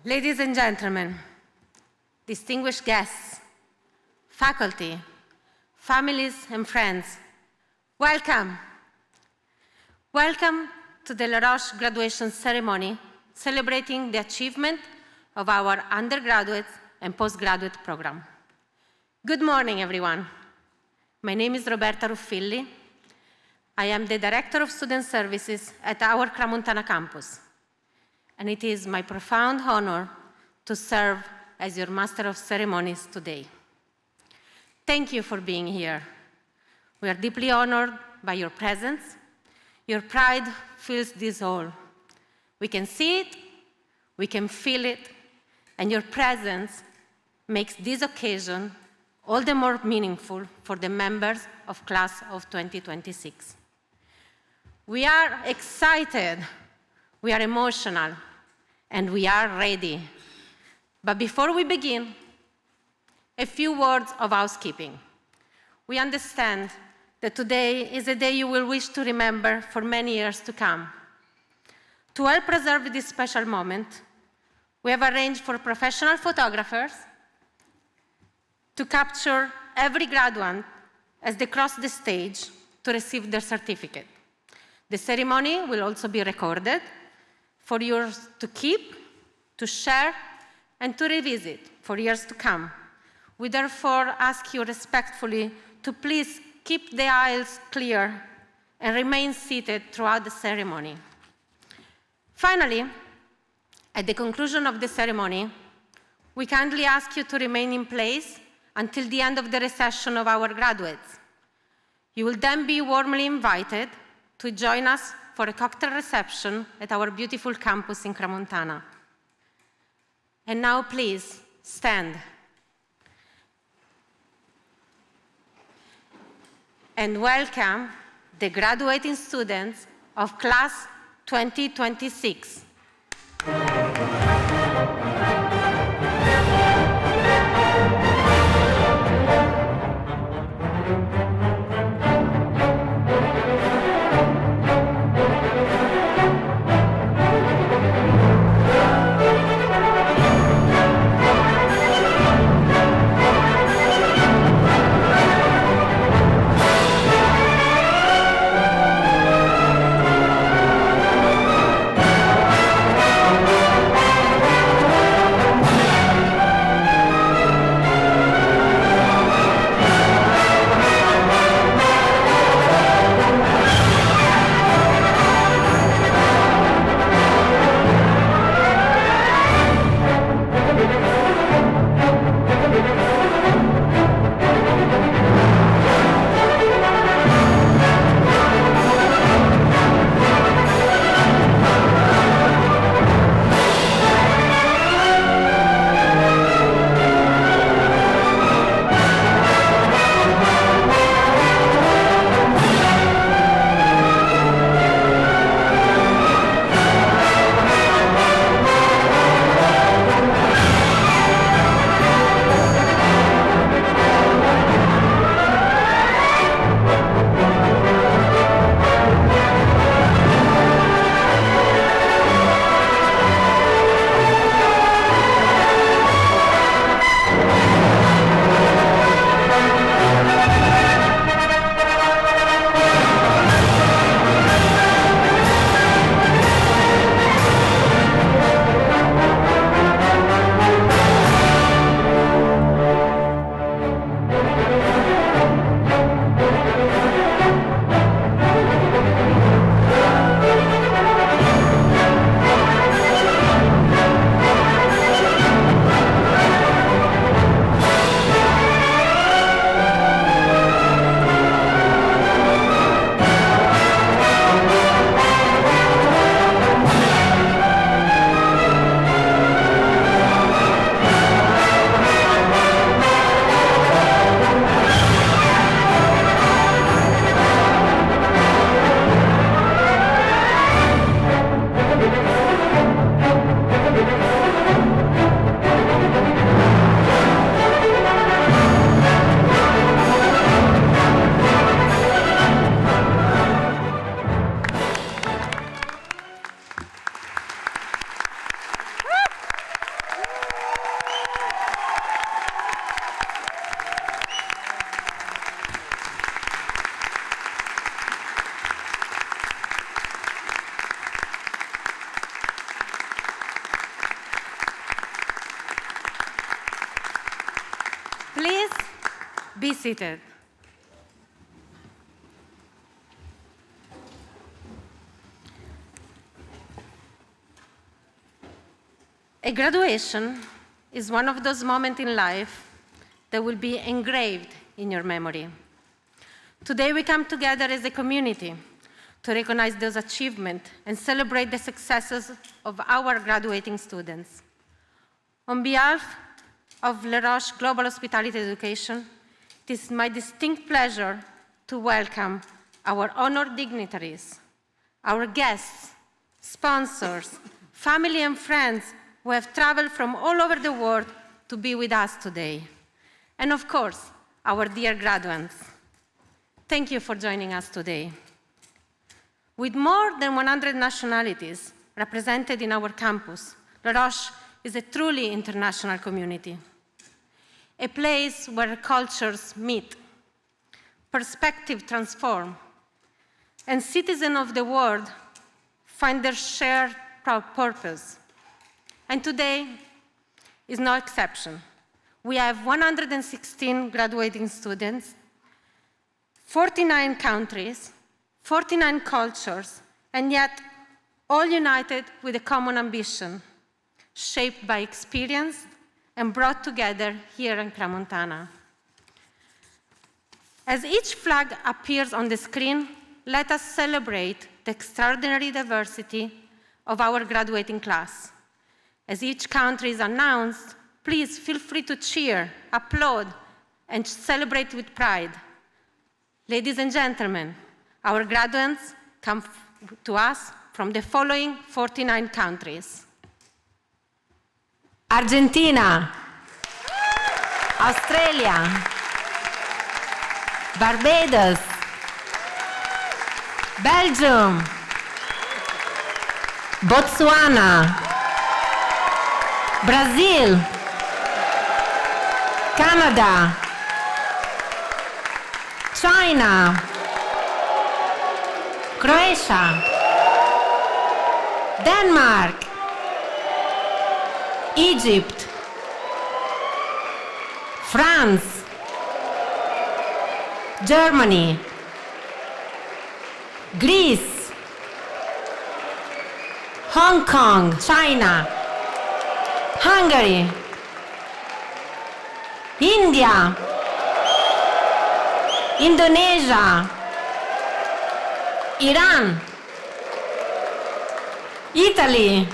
Ladies and gentlemen, distinguished guests, faculty, families and friends, welcome. Welcome to the Roches graduation ceremony celebrating the achievement of our undergraduate and postgraduate program. Good morning, everyone. My name is Roberta Ruffilli. I am the Director of Student Services at our Crans-Montana campus, and it is my profound honor to serve as your Master of Ceremonies today. Thank you for being here. We are deeply honored by your presence. Your pride fills this hall. We can see it, we can feel it, and your presence makes this occasion all the more meaningful for the members of class of 2026. We are excited, we are emotional, and we are ready. But before we begin, a few words of housekeeping. We understand that today is a day you will wish to remember for many years to come. To help preserve this special moment, we have arranged for professional photographers to capture every graduate as they cross the stage to receive their certificate. The ceremony will also be recorded for you to keep, to share, and to revisit for years to come. We therefore ask you respectfully to please keep the aisles clear and remain seated throughout the ceremony. Finally, at the conclusion of the ceremony, we kindly ask you to remain in place until the end of the reception of our graduates. You will then be warmly invited to join us for a cocktail reception at our beautiful campus in Crans-Montana. And now please, stand. And welcome the graduating students of class 2026. Be seated. A graduation is one of those moments in life that will be engraved in your memory. Today we come together as a community to recognize those achievements and celebrate the successes of our graduating students. On behalf of Roches Global Hospitality Education, it is my distinct pleasure to welcome our honored dignitaries, our guests, sponsors, family and friends who have traveled from all over the world to be with us today. And of course, our dear graduates. Thank you for joining us today. With more than 100 nationalities represented in our campus, Roches is a truly international community, a place where cultures meet, perspectives transform, and citizens of the world find their shared purpose. And today is no exception. We have 116 graduating students, 49 countries, 49 cultures, and yet all united with a common ambition, shaped by experience and brought together here in Crans-Montana. As each flag appears on the screen, let us celebrate the extraordinary diversity of our graduating class. As each country is announced, please feel free to cheer, applaud, and celebrate with pride. Ladies and gentlemen, our graduates come to us from the following 49 countries: Argentina, Australia, Barbados, Belgium, Botswana, Brazil, Canada, China, Croatia, Denmark, Egypt, France, Germany, Greece, Hong Kong, China, Hungary, India, Indonesia, Iran, Italy,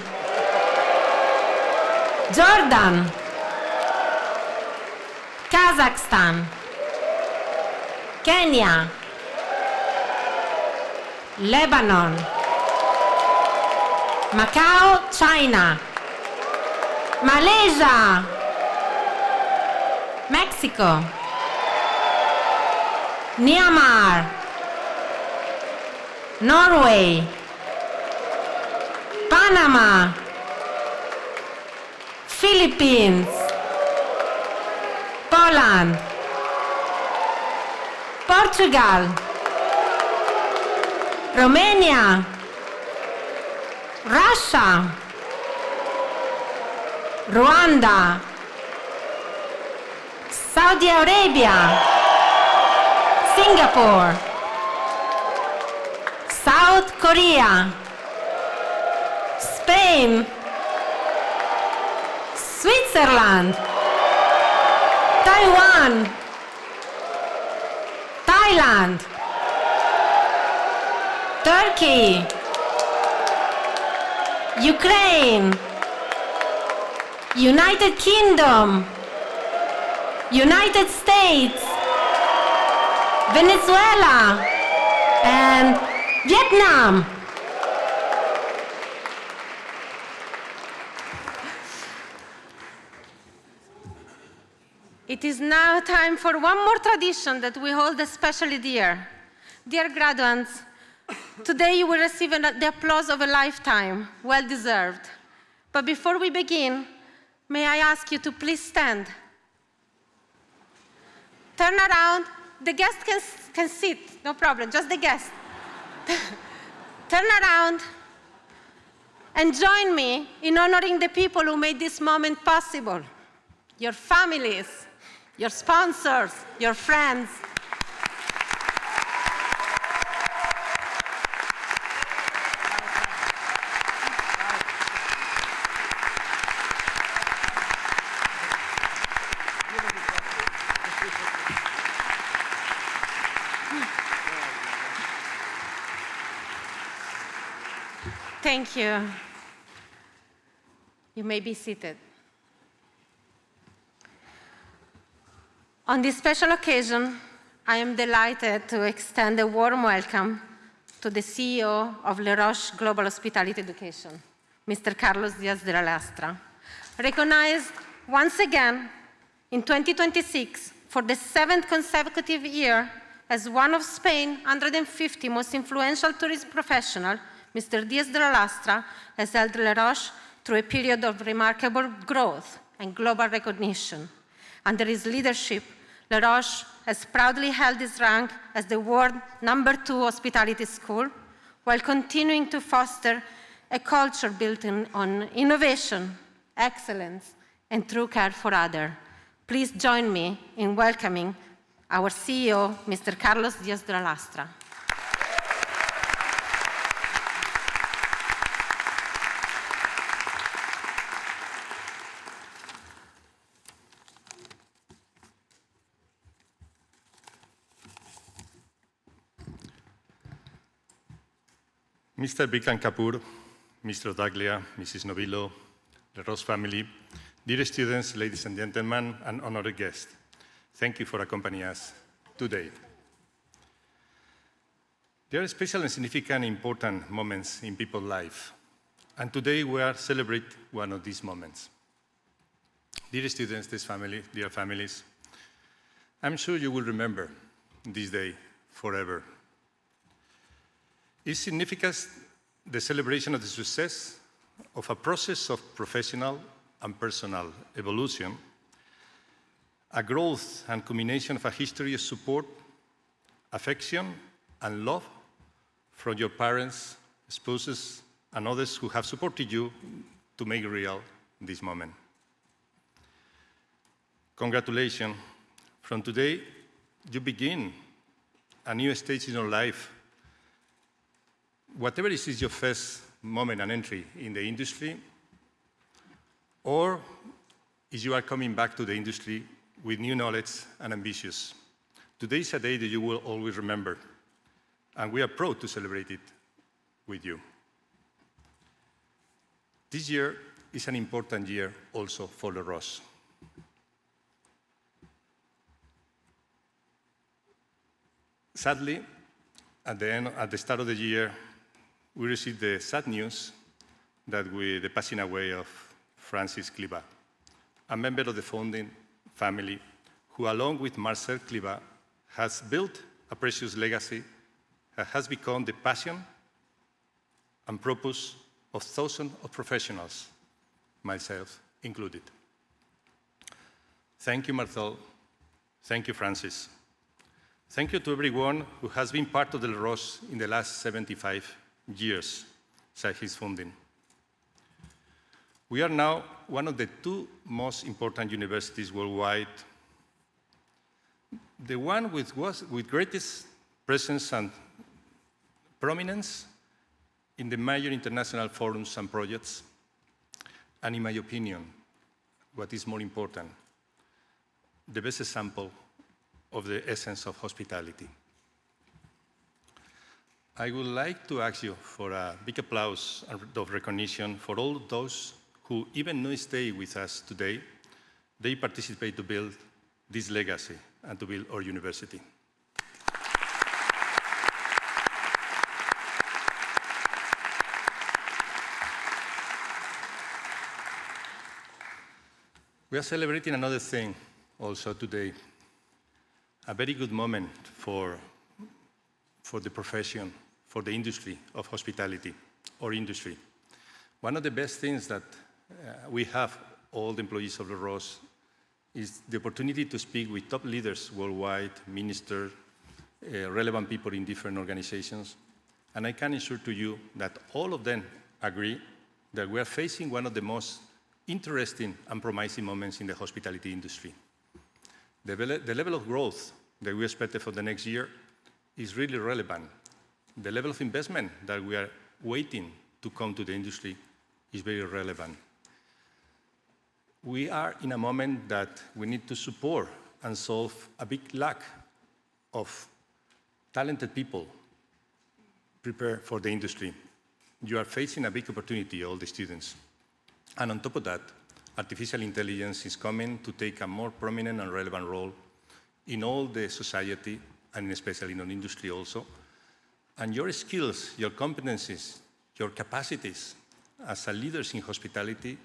Jordan, Kazakhstan, Kenya, Lebanon, Macau, China, Malaysia, Mexico, Myanmar, Norway, Panama, Philippines, Poland, Portugal, Romania, Russia, Rwanda, Saudi Arabia, Singapore, South Korea, Spain, Switzerland, Taiwan, Thailand, Turkey, Ukraine, United Kingdom, United States, Venezuela, and Vietnam. It is now time for one more tradition that we hold especially dear. Dear graduates, today you will receive the applause of a lifetime, well deserved. But before we begin, may I ask you to please stand. Turn around. The guest can sit, no problem, just the guest. Turn around and join me in honoring the people who made this moment possible. Your families, your sponsors, your friends. Thank you. You may be seated. On this special occasion, I am delighted to extend a warm welcome to the CEO of Roches Global Hospitality Education, Mr. Carlos Diaz de la Lastra, recognized once again in 2026 for the 7th consecutive year as one of Spain's 150 most influential tourism professionals. Mr. Diaz de la Lastra has held Roches through a period of remarkable growth and global recognition. Under his leadership, Roches has proudly held his rank as the world #2 hospitality school, while continuing to foster a culture built on innovation, excellence, and true care for others. Please join me in welcoming our CEO, Mr. Carlos Diaz de la Lastra. Mr. Bikram Kapoor, Mr. Daglia, Mrs. Novillo, the Roche family, dear students, ladies and gentlemen, and honored guests, thank you for accompanying us today. There are special and significant important moments in people's life, and today we are celebrating one of these moments. Dear students, dear families, I'm sure you will remember this day forever. It signifies the celebration of the success of a process of professional and personal evolution, a growth and culmination of a history of support, affection, and love from your parents, spouses, and others who have supported you to make real this moment. Congratulations. From today, you begin a new stage in your life. Whatever is your first moment and entry in the industry, or if you are coming back to the industry with new knowledge and ambitions, today is a day that you will always remember, and we are proud to celebrate it with you. This year is an important year also for the Roches. Sadly, at the start of the year, we received the sad news that the passing away of Francis Cliva, a member of the founding family who, along with Marcel Cliva, has built a precious legacy that has become the passion and purpose of thousands of professionals, myself included. Thank you, Marcel. Thank you, Francis. Thank you to everyone who has been part of the Roches in the last 75 years since his founding. We are now one of the two most important universities worldwide, the one with greatest presence and prominence in the major international forums and projects, and in my opinion, what is more important, the best example of the essence of hospitality. I would like to ask you for a big applause of recognition for all those who, even though stay with us today, they participate to build this legacy and to build our university. We are celebrating another thing also today, a very good moment for the profession, for the industry of hospitality, or industry. One of the best things that we have, all the employees of the Roches, is the opportunity to speak with top leaders worldwide, ministers, relevant people in different organizations. And I can assure to you that all of them agree that we are facing one of the most interesting and promising moments in the hospitality industry. The level of growth that we expected for the next year is really relevant. The level of investment that we are waiting to come to the industry is very relevant. We are in a moment that we need to support and solve a big lack of talented people prepared for the industry. You are facing a big opportunity, all the students. And on top of that, artificial intelligence is coming to take a more prominent and relevant role in all the society, and especially in industry also. And your skills, your competencies, your capacities as a leaders in hospitality,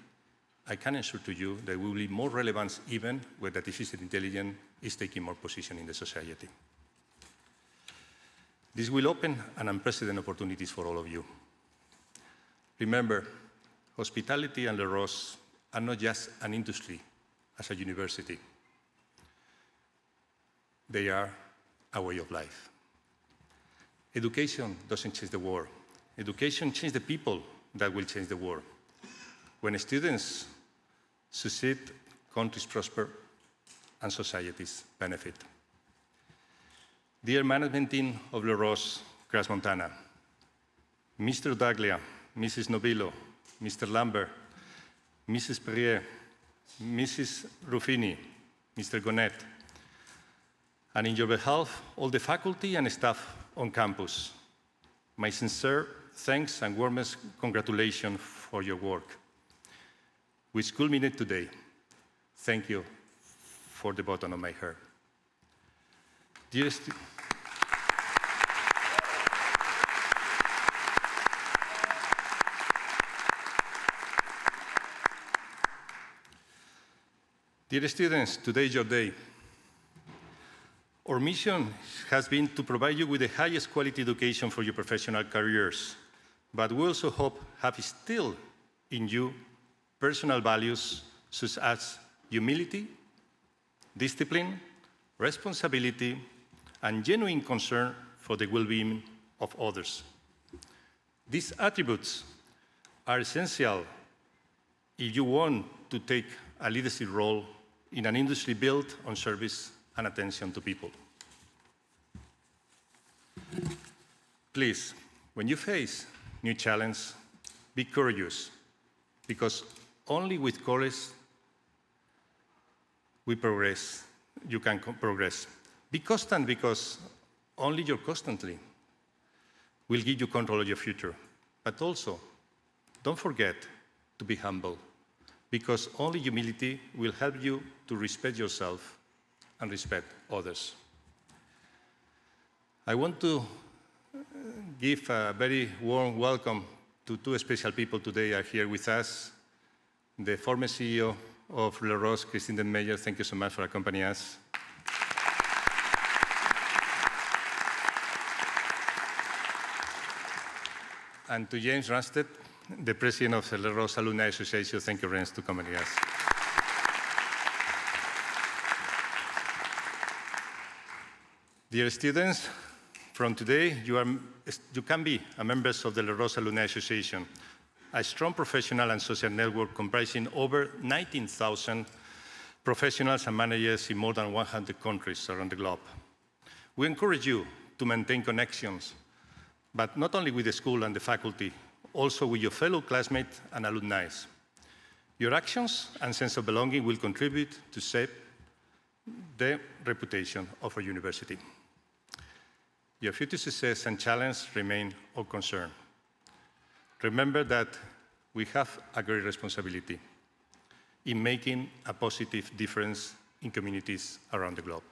I can assure to you that will be more relevant even when artificial intelligence is taking more position in the society. This will open an unprecedented opportunities for all of you. Remember, hospitality and Roches are not just an industry as a university. They are a way of life. Education doesn't change the world. Education changes the people that will change the world. When students succeed, countries prosper, and societies benefit. Dear management team of Roches, Crans Montana, Mr. Daglia, Mrs. Novillo, Mr. Lambert, Mrs. Perrier, Mrs. Ruffini, Mr. Gonet, and in your behalf, all the faculty and staff on campus, my sincere thanks and warmest congratulations for your work, which culminated today. Thank you for the bottom of my heart. Dear students, today is your day. Our mission has been to provide you with the highest quality education for your professional careers, but we also hope have instilled in you personal values such as humility, discipline, responsibility, and genuine concern for the well-being of others. These attributes are essential if you want to take a leadership role in an industry built on service and attention to people. Please, when you face new challenges, be courageous, because only with courage we progress. You can progress. Be constant, because only you constantly will give you control of your future. But also, don't forget to be humble, because only humility will help you to respect yourself and respect others. I want to give a very warm welcome to two special people today are here with us. The former CEO of Roches, Christine Denmeyer, thank you so much for accompanying us. And to James Runstead, the president of the Roches Alumni Association, thank you, James, to accompany us. Dear students, from today, you can be members of the Roches Alumni Association, a strong professional and social network comprising over 19,000 professionals and managers in more than 100 countries around the globe. We encourage you to maintain connections, but not only with the school and the faculty, also with your fellow classmates and alumni. Your actions and sense of belonging will contribute to shape the reputation of our university. Your future success and challenge remain our concern. Remember that we have a great responsibility in making a positive difference in communities around the globe.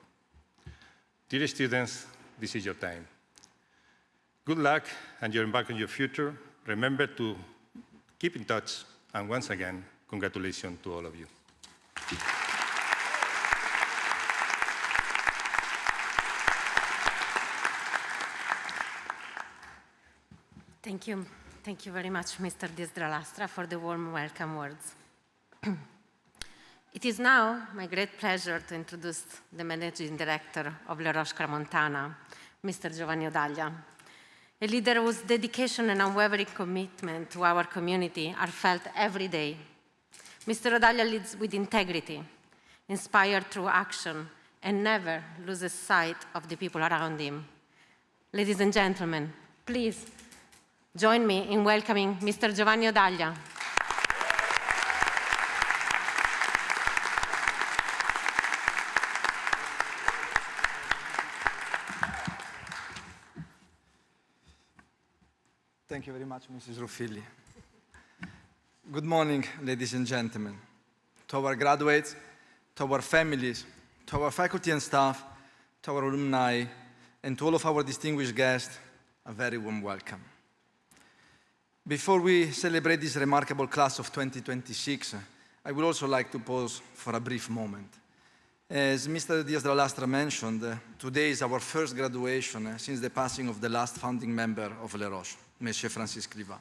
Dear students, this is your time. Good luck, and you're embarking on your future. Remember to keep in touch, and once again, congratulations to all of you. Thank you. Thank you very much, Mr. Disdralastra, for the warm welcome words. It is now my great pleasure to introduce the Managing Director of Le Roches Crans Montana, Mr. Giovanni Odaglia, a leader whose dedication and unwavering commitment to our community are felt every day. Mr. Odaglia leads with integrity, inspired through action, and never loses sight of the people around him. Ladies and gentlemen, please join me in welcoming Mr. Giovanni Odaglia. Thank you very much, Mrs. Ruffilli. Good morning, ladies and gentlemen. To our graduates, to our families, to our faculty and staff, to our alumni, and to all of our distinguished guests, a very warm welcome. Before we celebrate this remarkable class of 2026, I would also like to pause for a brief moment. As Mr. Diaz de la Lastra mentioned, today is our first graduation since the passing of the last founding member of Les Roches, Monsieur Francis Clivat.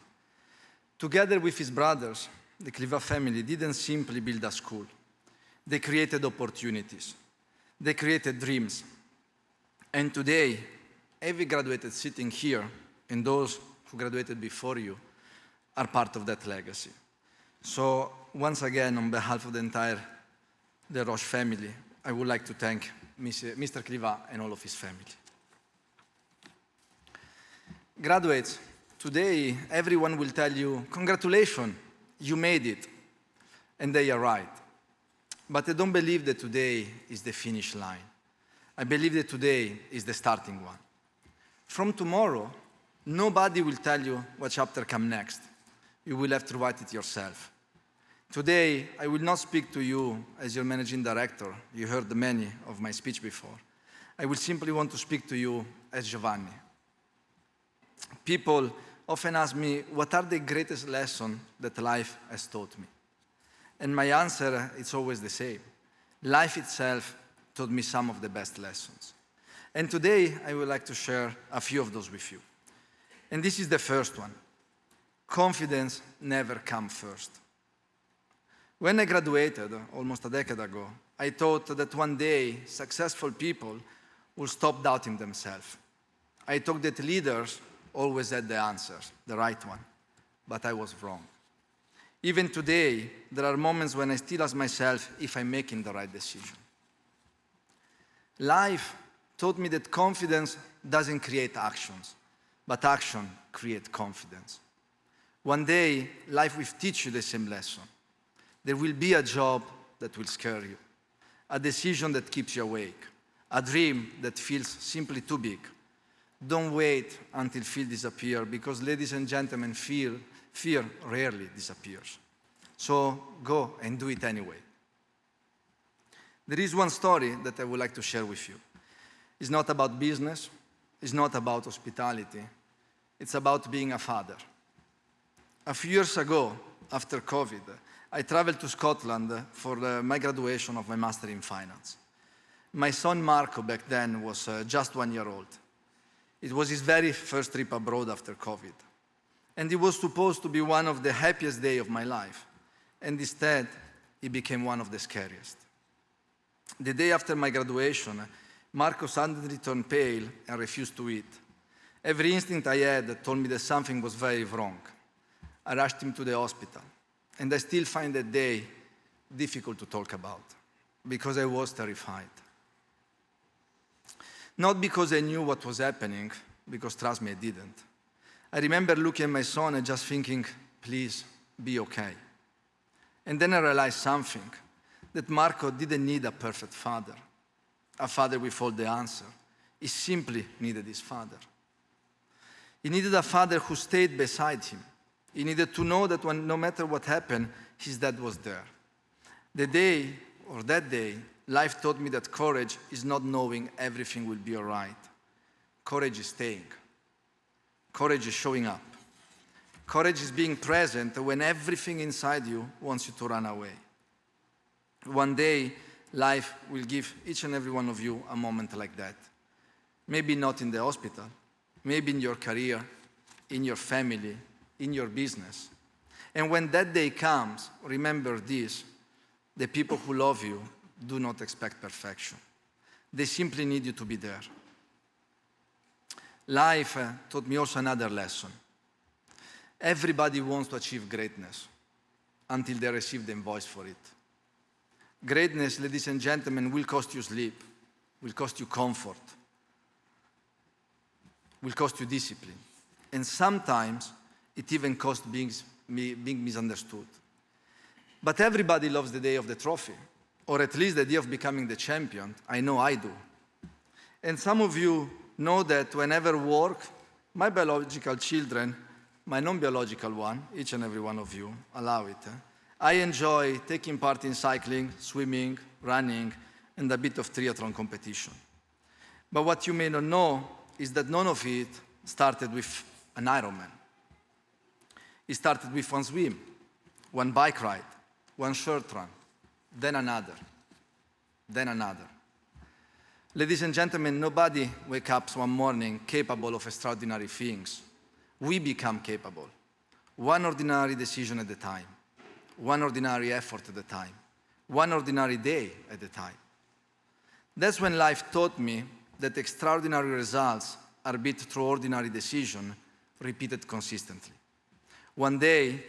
Together with his brothers, the Clivat family didn't simply build a school. They created opportunities. They created dreams. And today, every graduate sitting here and those who graduated before you are part of that legacy. So once again, on behalf of the entire the Roche family, I would like to thank Mr. Clivat and all of his family. Graduates, today everyone will tell you, congratulations, you made it. And they are right. But I don't believe that today is the finish line. I believe that today is the starting one. From tomorrow, nobody will tell you what chapter comes next. You will have to write it yourself. Today, I will not speak to you as your managing director. You heard many of my speech before. I will simply want to speak to you as Giovanni. People often ask me, what are the greatest lessons that life has taught me? And my answer is always the same. Life itself taught me some of the best lessons. And today, I would like to share a few of those with you. And this is the first one. Confidence never comes first. When I graduated, almost a decade ago, I thought that one day successful people will stop doubting themselves. I thought that leaders always had the answers, the right one, but I was wrong. Even today, there are moments when I still ask myself if I'm making the right decision. Life taught me that confidence doesn't create actions, but action creates confidence. One day, life will teach you the same lesson. There will be a job that will scare you, a decision that keeps you awake, a dream that feels simply too big. Don't wait until fear disappears, because, ladies and gentlemen, fear rarely disappears. So go and do it anyway. There is one story that I would like to share with you. It's not about business, it's not about hospitality, it's about being a father. A few years ago, after COVID, I traveled to Scotland for my graduation of my Master in Finance. My son Marco back then was just 1 year old. It was his very first trip abroad after COVID. And it was supposed to be one of the happiest days of my life. And instead, it became one of the scariest. The day after my graduation, Marco suddenly turned pale and refused to eat. Every instinct I had told me that something was very wrong. I rushed him to the hospital. And I still find that day difficult to talk about, because I was terrified. Not because I knew what was happening, because trust me, I didn't. I remember looking at my son and just thinking, please, be okay. And then I realized something, that Marco didn't need a perfect father, a father with all the answers. He simply needed his father. He needed a father who stayed beside him. He needed to know that no matter what happened, his dad was there. That day, life taught me that courage is not knowing everything will be all right. Courage is staying. Courage is showing up. Courage is being present when everything inside you wants you to run away. One day, life will give each and every one of you a moment like that. Maybe not in the hospital, maybe in your career, in your family, in your business. And when that day comes, remember this, the people who love you do not expect perfection. They simply need you to be there. Life taught me also another lesson. Everybody wants to achieve greatness until they receive the invoice for it. Greatness, ladies and gentlemen, will cost you sleep. will cost you comfort, will cost you discipline. And sometimes it even costs being misunderstood. But everybody loves the day of the trophy, or at least the day of becoming the champion. I know I do. And some of you know that whenever work, my biological children, my non-biological one, each and every one of you, allow it. I enjoy taking part in cycling, swimming, running, and a bit of triathlon competition. But what you may not know is that none of it started with an Ironman. It started with one swim, one bike ride, one short run, then another, then another. Ladies and gentlemen, nobody wakes up one morning capable of extraordinary things. We become capable, one ordinary decision at a time, one ordinary effort at a time, one ordinary day at a time. That's when life taught me that extraordinary results are built through ordinary decisions repeated consistently. One day,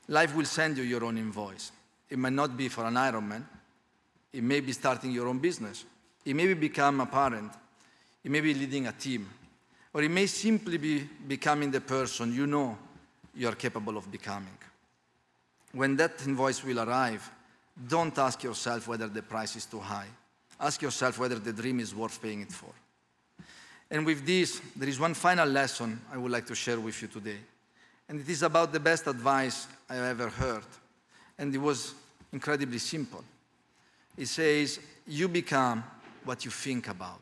life will send you your own invoice. It might not be for an Ironman. It may be starting your own business. It may become a parent. It may be leading a team. Or it may simply be becoming the person you know you are capable of becoming. When that invoice will arrive, don't ask yourself whether the price is too high. Ask yourself whether the dream is worth paying it for. And with this, there is one final lesson I would like to share with you today. And it is about the best advice I have ever heard. And it was incredibly simple. It says, you become what you think about.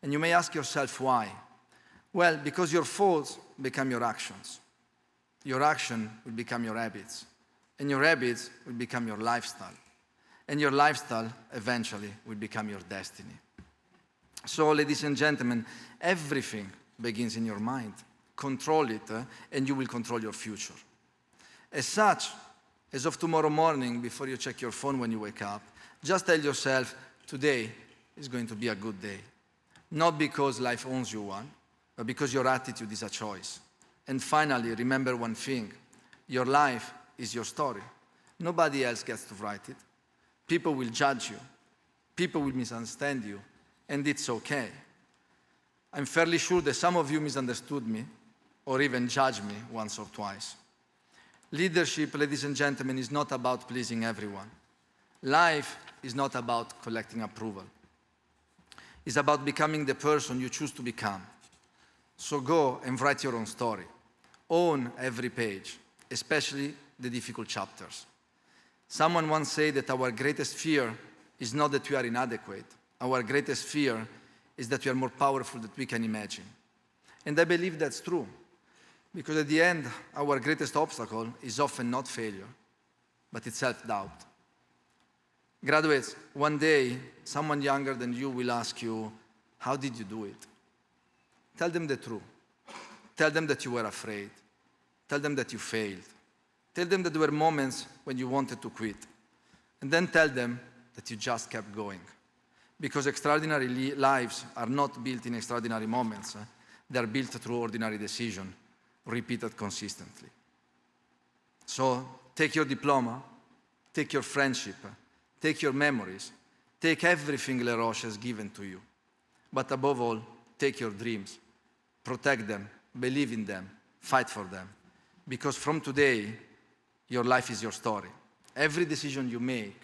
And you may ask yourself why. Well, because your thoughts become your actions. Your action will become your habits. And your habits will become your lifestyle. And your lifestyle eventually will become your destiny. So, ladies and gentlemen, everything begins in your mind. Control it, and you will control your future. As such, as of tomorrow morning, before you check your phone when you wake up, just tell yourself, today is going to be a good day. Not because life owns you one, but because your attitude is a choice. And finally, remember one thing. Your life is your story. Nobody else gets to write it. People will judge you. People will misunderstand you. And it's okay. I'm fairly sure that some of you misunderstood me or even judged me once or twice. Leadership, ladies and gentlemen, is not about pleasing everyone. Life is not about collecting approval. It's about becoming the person you choose to become. So go and write your own story. Own every page, especially the difficult chapters. Someone once said that our greatest fear is not that we are inadequate. Our greatest fear is that we are more powerful than we can imagine. And I believe that's true. Because at the end, our greatest obstacle is often not failure, but it's self-doubt. Graduates, one day, someone younger than you will ask you, how did you do it? Tell them the truth. Tell them that you were afraid. Tell them that you failed. Tell them that there were moments when you wanted to quit. And then tell them that you just kept going. Because extraordinary lives are not built in extraordinary moments. They are built through ordinary decisions, repeated consistently. So take your diploma, take your friendship, take your memories, take everything Le Roche has given to you. But above all, take your dreams, protect them, believe in them, fight for them. Because from today, your life is your story. Every decision you make,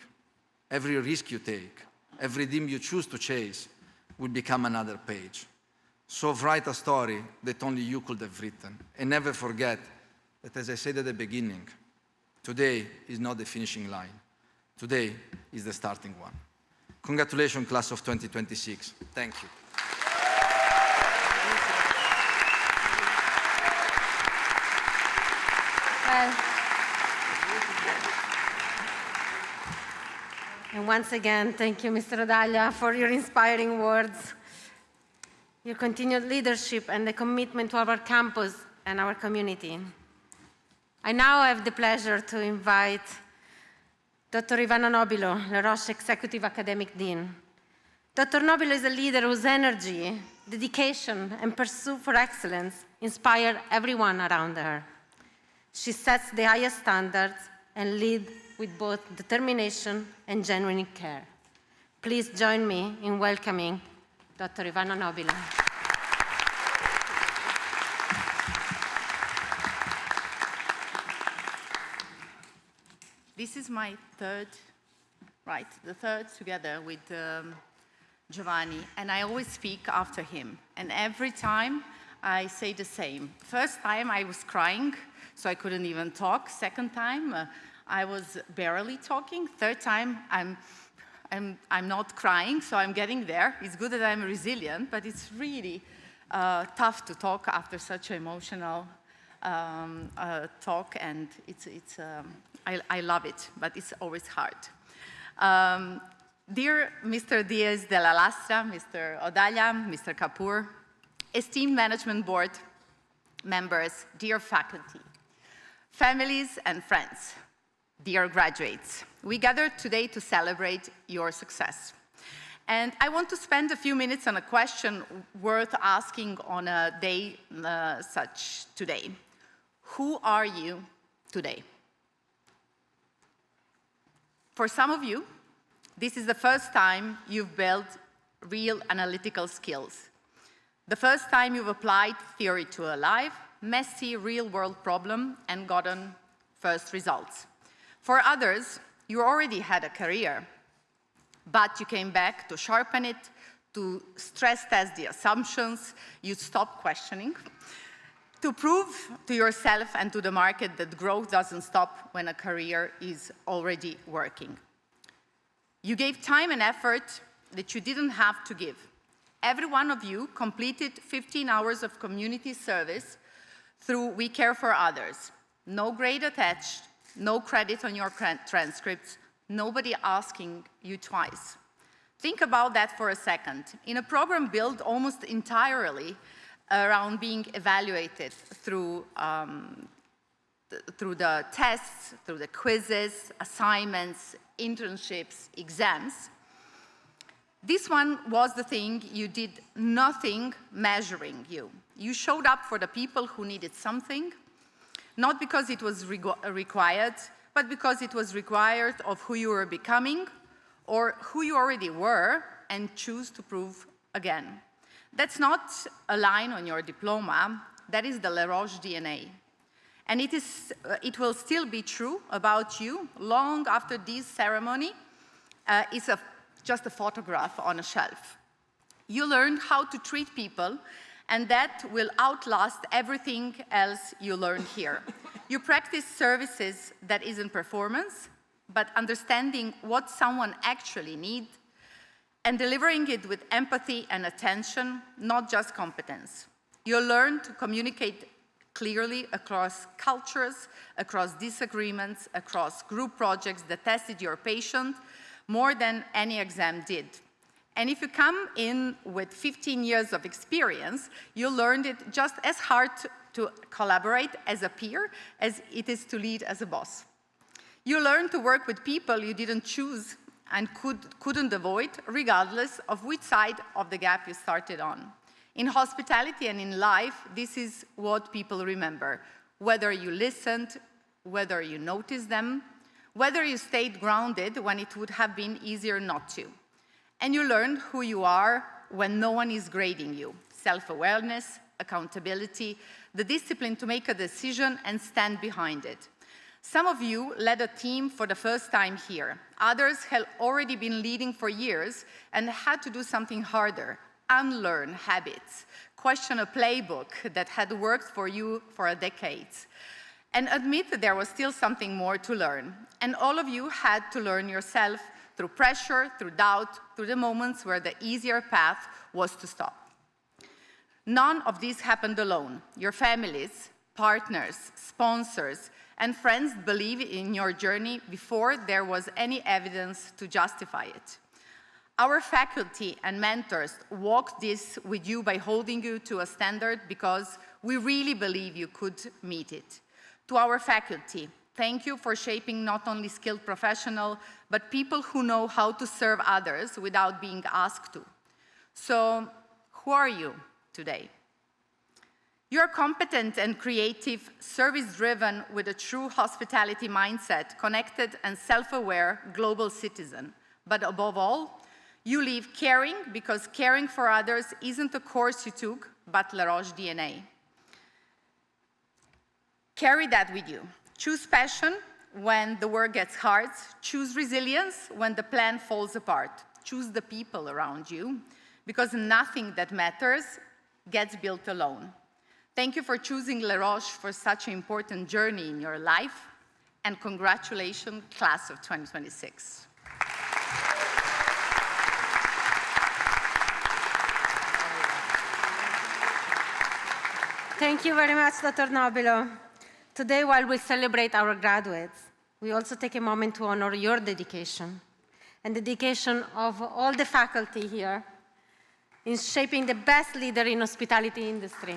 every risk you take, every dream you choose to chase will become another page. So write a story that only you could have written. And never forget that, as I said at the beginning, today is not the finishing line. Today is the starting one. Congratulations, class of 2026. Thank you. And once again, thank you, Mr. Rodaglia, for your inspiring words, your continued leadership, and the commitment to our campus and our community. I now have the pleasure to invite Dr. Ivana Nobilo, Le Roche Executive Academic Dean. Dr. Nobilo is a leader whose energy, dedication, and pursuit for excellence inspire everyone around her. She sets the highest standards and leads with both determination and genuine care. Please join me in welcoming Dr. Ivana Nobila. This is my third, the third together with Giovanni, and I always speak after him. And every time I say the same. First time I was crying, so I couldn't even talk. Second time I was barely talking. Third time I'm not crying, so I'm getting there. It's good that I'm resilient, but it's really tough to talk after such an emotional talk, and I love it, but it's always hard. Dear Mr. Diaz de la Lastra, Mr. Odaya, Mr. Kapoor, esteemed management board members, dear faculty, families and friends, dear graduates, we gathered today to celebrate your success. And I want to spend a few minutes on a question worth asking on a day such today. Who are you today? For some of you, this is the first time you've built real analytical skills. The first time you've applied theory to a live, messy, real-world problem and gotten first results. For others, you already had a career, but you came back to sharpen it, to stress test the assumptions you stopped questioning, to prove to yourself and to the market that growth doesn't stop when a career is already working. You gave time and effort that you didn't have to give. Every one of you completed 15 hours of community service through We Care for Others. No grade attached, no credit on your transcripts, nobody asking you twice. Think about that for a second. In a program built almost entirely around being evaluated through the tests, through the quizzes, assignments, internships, exams, this one was the thing you did nothing measuring you. You showed up for the people who needed something, not because it was required, but because it was required of who you were becoming or who you already were and choose to prove again. That's not a line on your diploma, that is the Roches DNA. And it will still be true about you long after this ceremony is just a photograph on a shelf. You learned how to treat people, and that will outlast everything else you learned here. You practice services that isn't performance, but understanding what someone actually needs and delivering it with empathy and attention, not just competence. You learn to communicate clearly across cultures, across disagreements, across group projects that tested your patient more than any exam did. And if you come in with 15 years of experience, you learned it just as hard to collaborate as a peer as it is to lead as a boss. You learned to work with people you didn't choose and couldn't avoid, regardless of which side of the gap you started on. In hospitality and in life, this is what people remember. Whether you listened, whether you noticed them, whether you stayed grounded when it would have been easier not to. And you learned who you are when no one is grading you. Self-awareness, accountability, the discipline to make a decision and stand behind it. Some of you led a team for the first time here. Others had already been leading for years and had to do something harder, unlearn habits, question a playbook that had worked for you for decades, and admit that there was still something more to learn. And all of you had to learn yourself through pressure, through doubt, through the moments where the easier path was to stop. None of this happened alone. Your families, partners, sponsors, and friends believe in your journey before there was any evidence to justify it. Our faculty and mentors walked this with you by holding you to a standard because we really believe you could meet it. To our faculty, thank you for shaping not only skilled professionals, but people who know how to serve others without being asked to. So, who are you today? You're competent and creative, service-driven with a true hospitality mindset, connected and self-aware global citizen. But above all, You live caring because caring for others isn't a course you took, but La Roche DNA. Carry that with you. Choose passion when the work gets hard. Choose resilience when the plan falls apart. Choose the people around you, because nothing that matters gets built alone. Thank you for choosing La Roche for such an important journey in your life, and congratulations, class of 2026. Thank you very much, Dr. Nobilo. Today, while we celebrate our graduates, we also take a moment to honor your dedication and the dedication of all the faculty here in shaping the best leader in hospitality industry.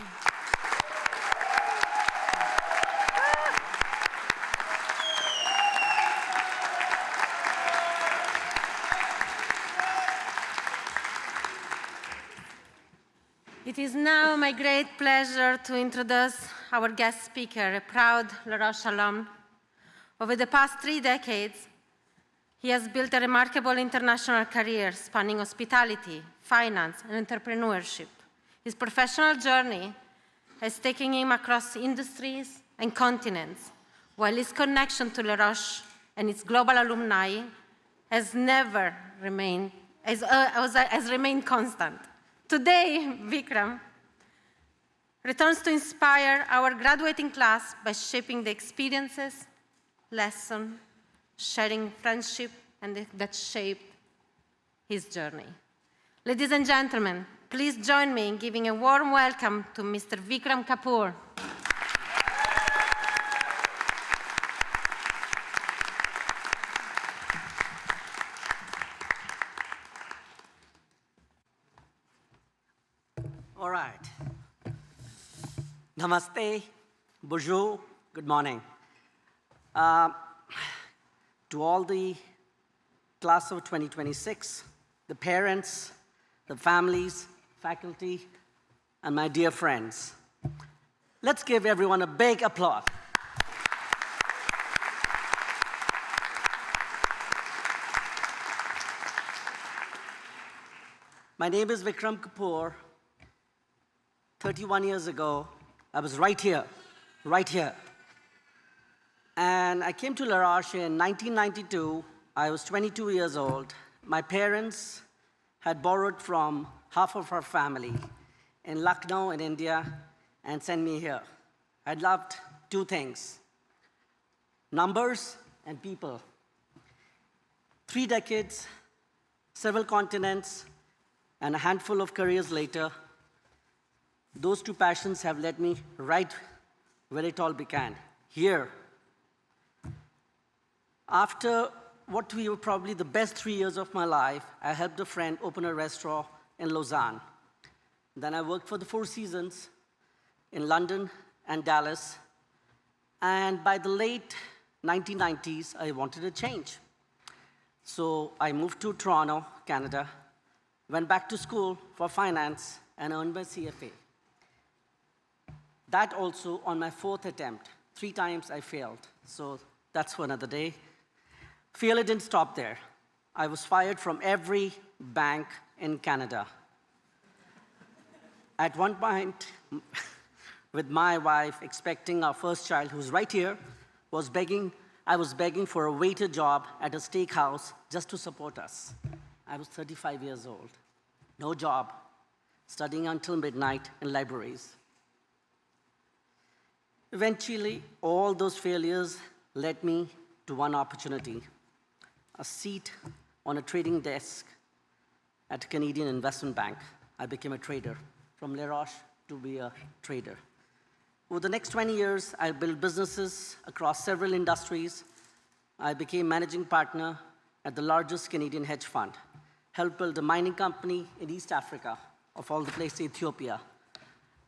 It is now my great pleasure to introduce our guest speaker, a proud La Roche alum. Over the past 3 decades, he has built a remarkable international career spanning hospitality, finance, and entrepreneurship. His professional journey has taken him across industries and continents, while his connection to La Roche and its global alumni has remained constant. Today, Vikram returns to inspire our graduating class by shaping the experiences, lessons, sharing friendship, and that shaped his journey. Ladies and gentlemen, please join me in giving a warm welcome to Mr. Vikram Kapoor. All right. Namaste, bonjour, good morning. To all the class of 2026, the parents, the families, faculty, and my dear friends, let's give everyone a big applause. My name is Vikram Kapoor. 31 years ago, I was right here. And I came to La Roche in 1992. I was 22 years old. My parents had borrowed from half of our family in Lucknow in India and sent me here. I loved 2 things, numbers and people. 3 decades, several continents, and a handful of careers later, those 2 passions have led me right where it all began, here. After what were probably the best 3 years of my life, I helped a friend open a restaurant in Lausanne. Then I worked for the Four Seasons in London and Dallas. And by the late 1990s, I wanted a change. So I moved to Toronto, Canada, went back to school for finance, and earned my CFA. That also on my 4th attempt. 3 times I failed. So that's for another day. Failure didn't stop there. I was fired from every bank in Canada. At one point, with my wife expecting our first child, who's right here, I was begging for a waiter job at a steakhouse just to support us. I was 35 years old, no job, studying until midnight in libraries. Eventually, all those failures led me to one opportunity, a seat on a trading desk at a Canadian investment bank. I became a trader, from La Roche to be a trader. Over the next 20 years, I built businesses across several industries. I became managing partner at the largest Canadian hedge fund, helped build a mining company in East Africa, of all the places, Ethiopia,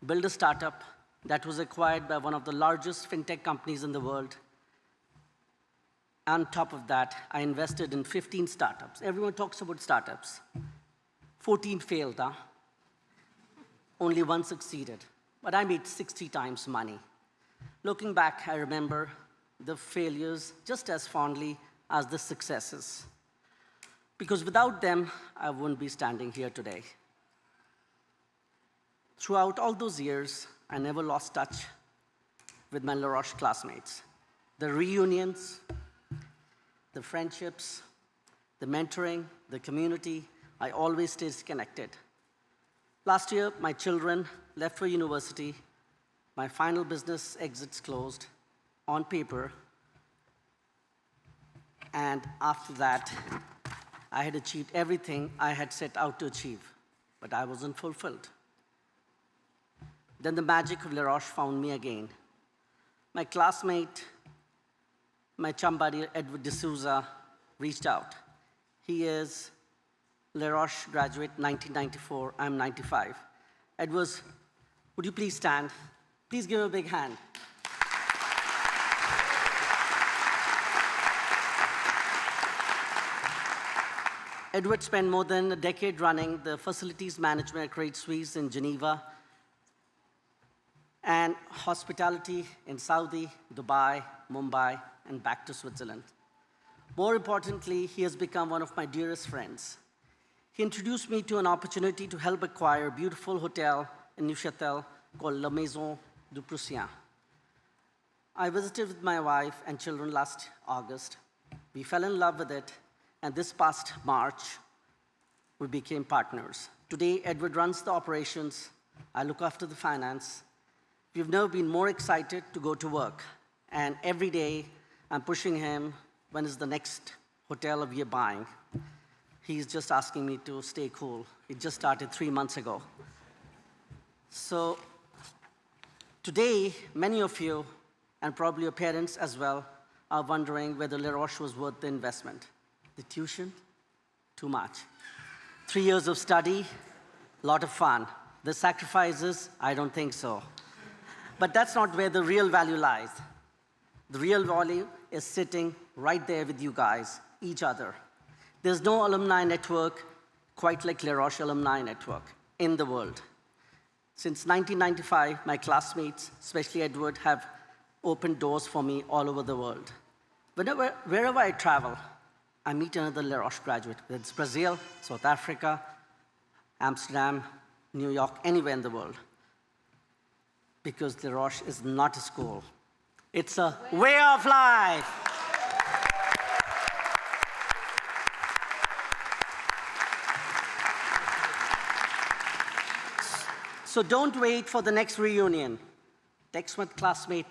build a startup that was acquired by one of the largest fintech companies in the world. On top of that, I invested in 15 startups. Everyone talks about startups. 14 failed, huh? Only 1 succeeded. But I made 60 times money. Looking back, I remember the failures just as fondly as the successes. because without them, I wouldn't be standing here today. Throughout all those years, I never lost touch with my La Roche classmates. The reunions, the friendships, the mentoring, the community, I always stayed connected. Last year, my children left for university. My final business exits closed on paper. And after that, I had achieved everything I had set out to achieve, but I wasn't fulfilled. Then the magic of La Roche found me again. My classmate, my chum buddy, Edward D'Souza, reached out. He is La Roche graduate, 1994. I'm 95. Edward, would you please stand? Please give him a big hand. Edward spent more than a decade running the facilities management at Credit Suisse in Geneva and hospitality in Saudi, Dubai, Mumbai, and back to Switzerland. More importantly, he has become one of my dearest friends. He introduced me to an opportunity to help acquire a beautiful hotel in Neuchâtel called La Maison du Prussien. I visited with my wife and children last August. We fell in love with it, and this past March, we became partners. Today, Edward runs the operations. I look after the finance. We've never been more excited to go to work, and every day, I'm pushing him, when is the next hotel we are buying? He's just asking me to stay cool. It just started 3 months ago. So today, many of you, and probably your parents as well, are wondering whether La Roche was worth the investment. The tuition? Too much. 3 years of study? A lot of fun. The sacrifices? I don't think so. But that's not where the real value lies. The real value is sitting right there with you guys, each other. There's no alumni network quite like La Roche Alumni Network in the world. Since 1995, my classmates, especially Edward, have opened doors for me all over the world. Wherever I travel, I meet another La Roche graduate, whether it's Brazil, South Africa, Amsterdam, New York, anywhere in the world. Because La Roche is not a school. It's a way of life. So don't wait for the next reunion. Text one classmate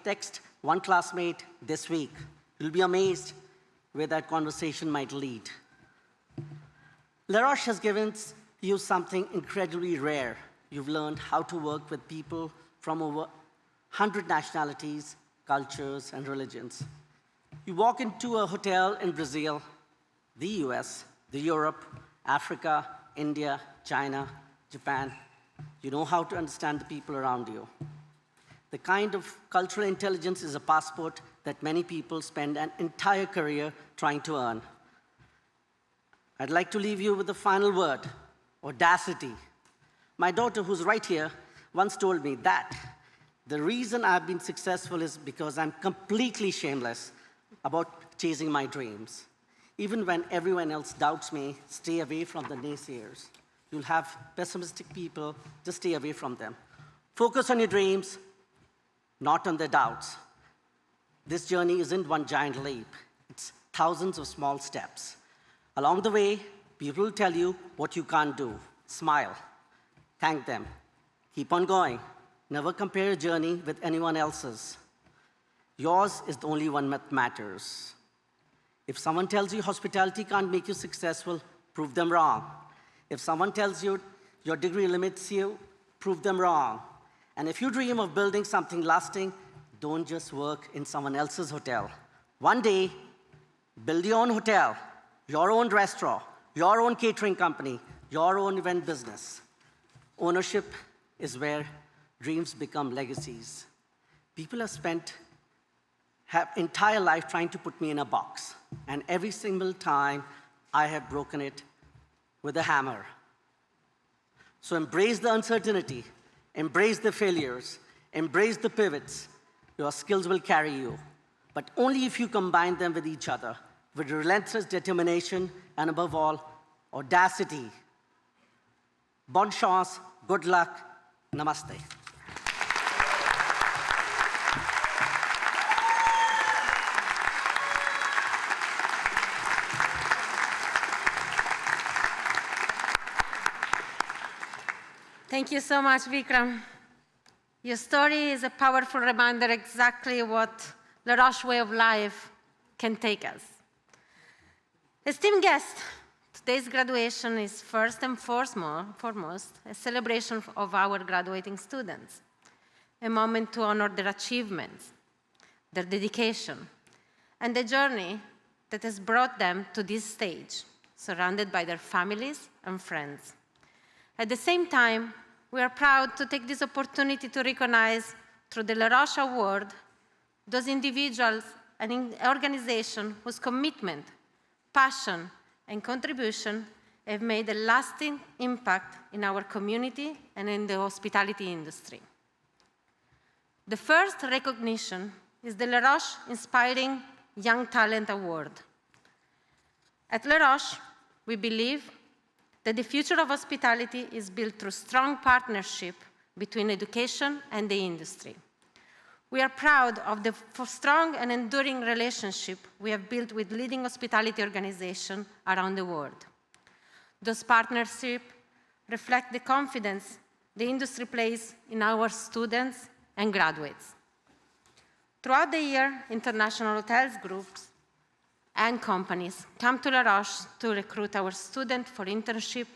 this week. You'll be amazed where that conversation might lead. La Roche has given you something incredibly rare. You've learned how to work with people from over 100 nationalities, cultures, and religions. You walk into a hotel in Brazil, the US, the Europe, Africa, India, China, Japan. You know how to understand the people around you. The kind of cultural intelligence is a passport that many people spend an entire career trying to earn. I'd like to leave you with the final word, audacity. My daughter, who's right here, once told me that the reason I've been successful is because I'm completely shameless about chasing my dreams. Even when everyone else doubts me, stay away from the naysayers. You'll have pessimistic people, just stay away from them. Focus on your dreams, not on their doubts. This journey isn't one giant leap. It's thousands of small steps. Along the way, people will tell you what you can't do. Smile. Thank them. Keep on going. Never compare your journey with anyone else's. Yours is the only one that matters. If someone tells you hospitality can't make you successful, prove them wrong. If someone tells you your degree limits you, prove them wrong. And if you dream of building something lasting, don't just work in someone else's hotel. One day, build your own hotel, your own restaurant, your own catering company, your own event business. Ownership is where dreams become legacies. People have entire life trying to put me in a box, and every single time I have broken it with a hammer. So embrace the uncertainty, embrace the failures, embrace the pivots. Your skills will carry you, but only if you combine them with each other, with relentless determination, and above all, audacity. Bonne chance, good luck, namaste. Thank you so much, Vikram. Your story is a powerful reminder exactly what the Roche way of life can take us. Esteemed guests, today's graduation is first and foremost a celebration of our graduating students, a moment to honor their achievements, their dedication, and the journey that has brought them to this stage, surrounded by their families and friends. At the same time, we are proud to take this opportunity to recognize, through the Roche Award, those individuals and organizations whose commitment, passion, and contribution have made a lasting impact in our community and in the hospitality industry. The first recognition is the Roche Inspiring Young Talent Award. At Roche, we believe that the future of hospitality is built through strong partnership between education and the industry. We are proud of the strong and enduring relationship we have built with leading hospitality organizations around the world. Those partnerships reflect the confidence the industry places in our students and graduates. Throughout the year, international hotels groups and companies come to La Roche to recruit our students for internship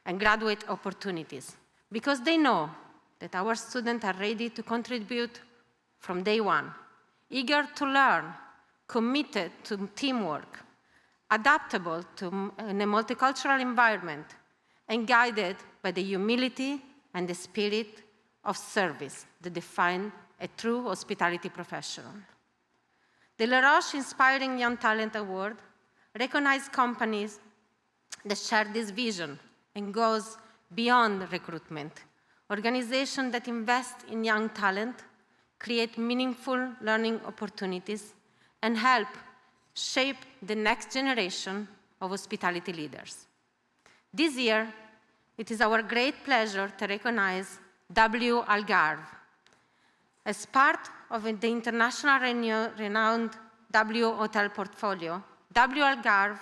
and graduate opportunities because they know that our students are ready to contribute from day one, eager to learn, committed to teamwork, adaptable in a multicultural environment, and guided by the humility and the spirit of service that define a true hospitality professional. The La Roche Inspiring Young Talent Award recognizes companies that share this vision and goes beyond recruitment. Organizations that invest in young talent, create meaningful learning opportunities, and help shape the next generation of hospitality leaders. This year, it is our great pleasure to recognize W. Algarve. As part of the international renowned W Hotel portfolio, W Algarve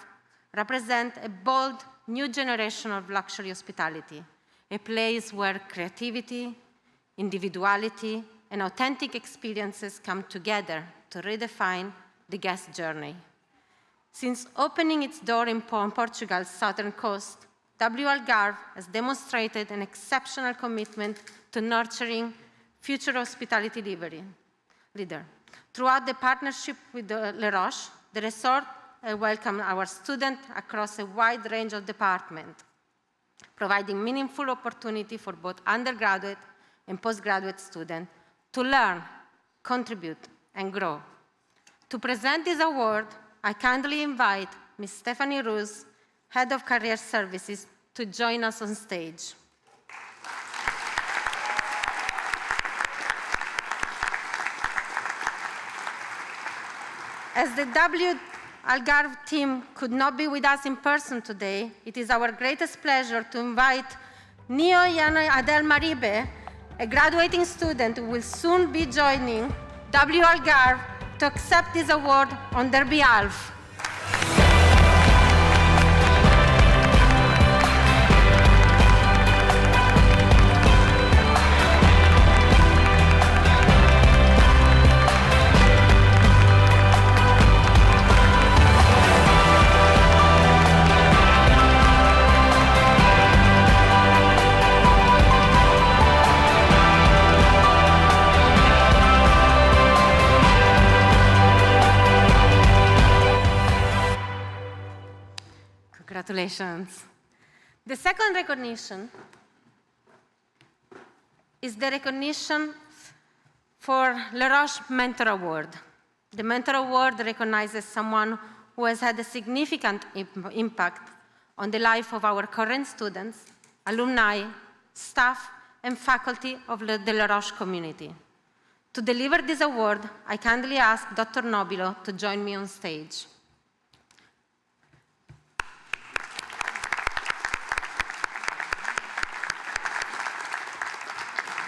represents a bold new generation of luxury hospitality, a place where creativity, individuality, and authentic experiences come together to redefine the guest journey. Since opening its door in Portugal's southern coast, W Algarve has demonstrated an exceptional commitment to nurturing future hospitality leader. Throughout the partnership with La Roche, the resort welcomes our students across a wide range of departments, providing meaningful opportunity for both undergraduate and postgraduate students to learn, contribute, and grow. To present this award, I kindly invite Ms. Stephanie Roos, Head of Career Services, to join us on stage. As the W Algarve team could not be with us in person today, it is our greatest pleasure to invite Nio Yana Adel Maribe, a graduating student who will soon be joining W Algarve to accept this award on their behalf. Congratulations. The second recognition is the recognition for La Roche Mentor Award. The Mentor Award recognizes someone who has had a significant impact on the life of our current students, alumni, staff, and faculty of the La Roche community. To deliver this award, I kindly ask Dr. Nobilo to join me on stage.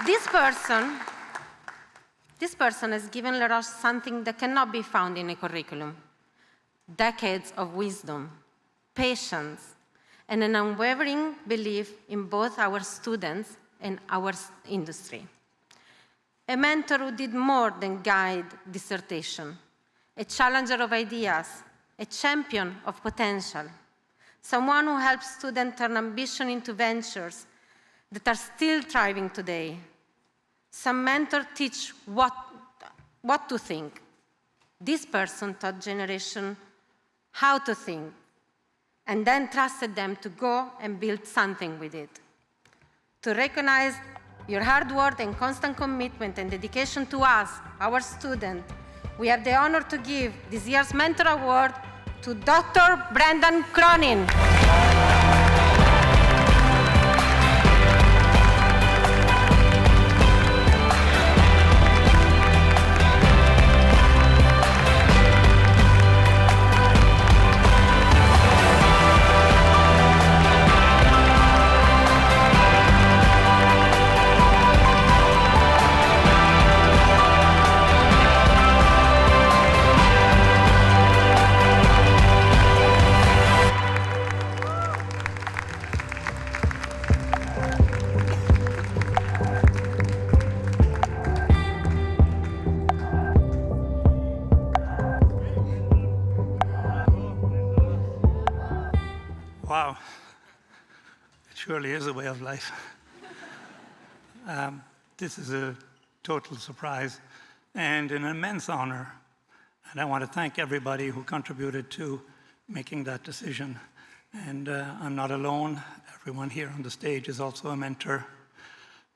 This person has given La Roche something that cannot be found in a curriculum: decades of wisdom, patience, and an unwavering belief in both our students and our industry. A mentor who did more than guide dissertation, a challenger of ideas, a champion of potential, someone who helps students turn ambition into ventures that are still thriving today. Some mentors teach what to think. This person taught generation how to think, and then trusted them to go and build something with it. To recognize your hard work and constant commitment and dedication to us, our students, we have the honor to give this year's Mentor Award to Dr. Brendan Cronin. Wow, it surely is a way of life. This is a total surprise and an immense honor. And I want to thank everybody who contributed to making that decision. And I'm not alone. Everyone here on the stage is also a mentor.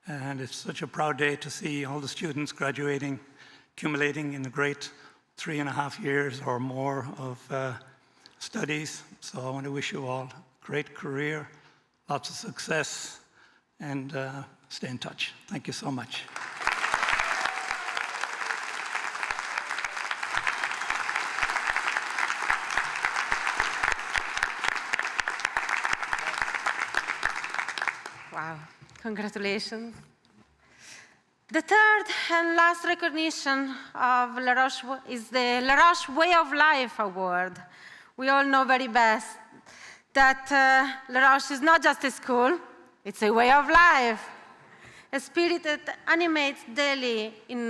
And it's such a proud day to see all the students graduating, accumulating in a great 3.5 years or more of studies. So I want to wish you all a great career, lots of success, and stay in touch. Thank you so much. Wow, congratulations. The third and last recognition of La Roche is the La Roche Way of Life Award. We all know very best that La Roche is not just a school, it's a way of life, a spirit that animates daily in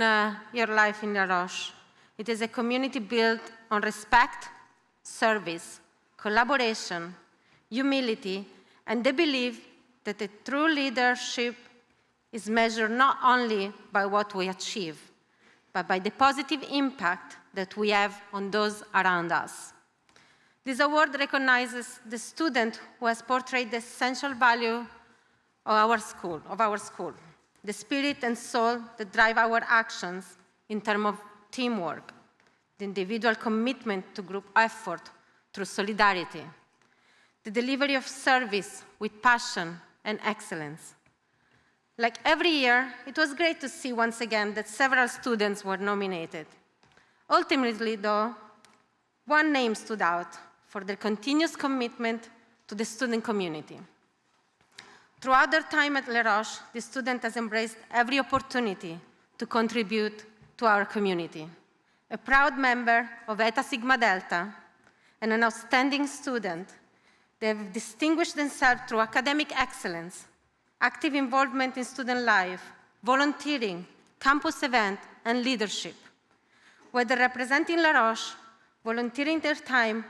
your life in La Roche. It is a community built on respect, service, collaboration, humility, and the belief that a true leadership is measured not only by what we achieve, but by the positive impact that we have on those around us. This award recognizes the student who has portrayed the essential value of our school, the spirit and soul that drive our actions in terms of teamwork, the individual commitment to group effort through solidarity, the delivery of service with passion and excellence. Like every year, it was great to see once again that several students were nominated. Ultimately, though, one name stood out for their continuous commitment to the student community. Throughout their time at La Roche, the student has embraced every opportunity to contribute to our community. A proud member of Eta Sigma Delta and an outstanding student, they have distinguished themselves through academic excellence, active involvement in student life, volunteering, campus event, and leadership. Whether representing La Roche, volunteering their time,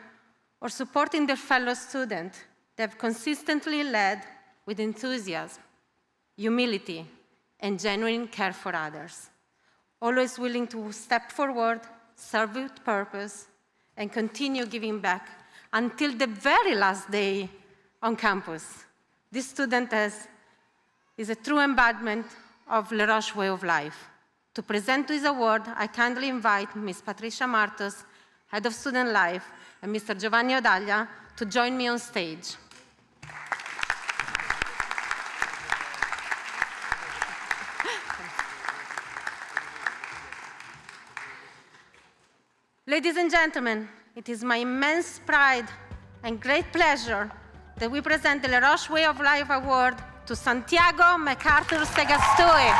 or supporting their fellow students, they have consistently led with enthusiasm, humility, and genuine care for others, always willing to step forward, serve with purpose, and continue giving back until the very last day on campus. This student is a true embodiment of La Roche way of life. To present this award, I kindly invite Ms. Patricia Martos, Head of Student Life, and Mr. Giovanni Odaglia to join me on stage. Ladies and gentlemen, it is my immense pride and great pleasure that we present the La Roche Way of Life Award to Santiago MacArthur Segastui.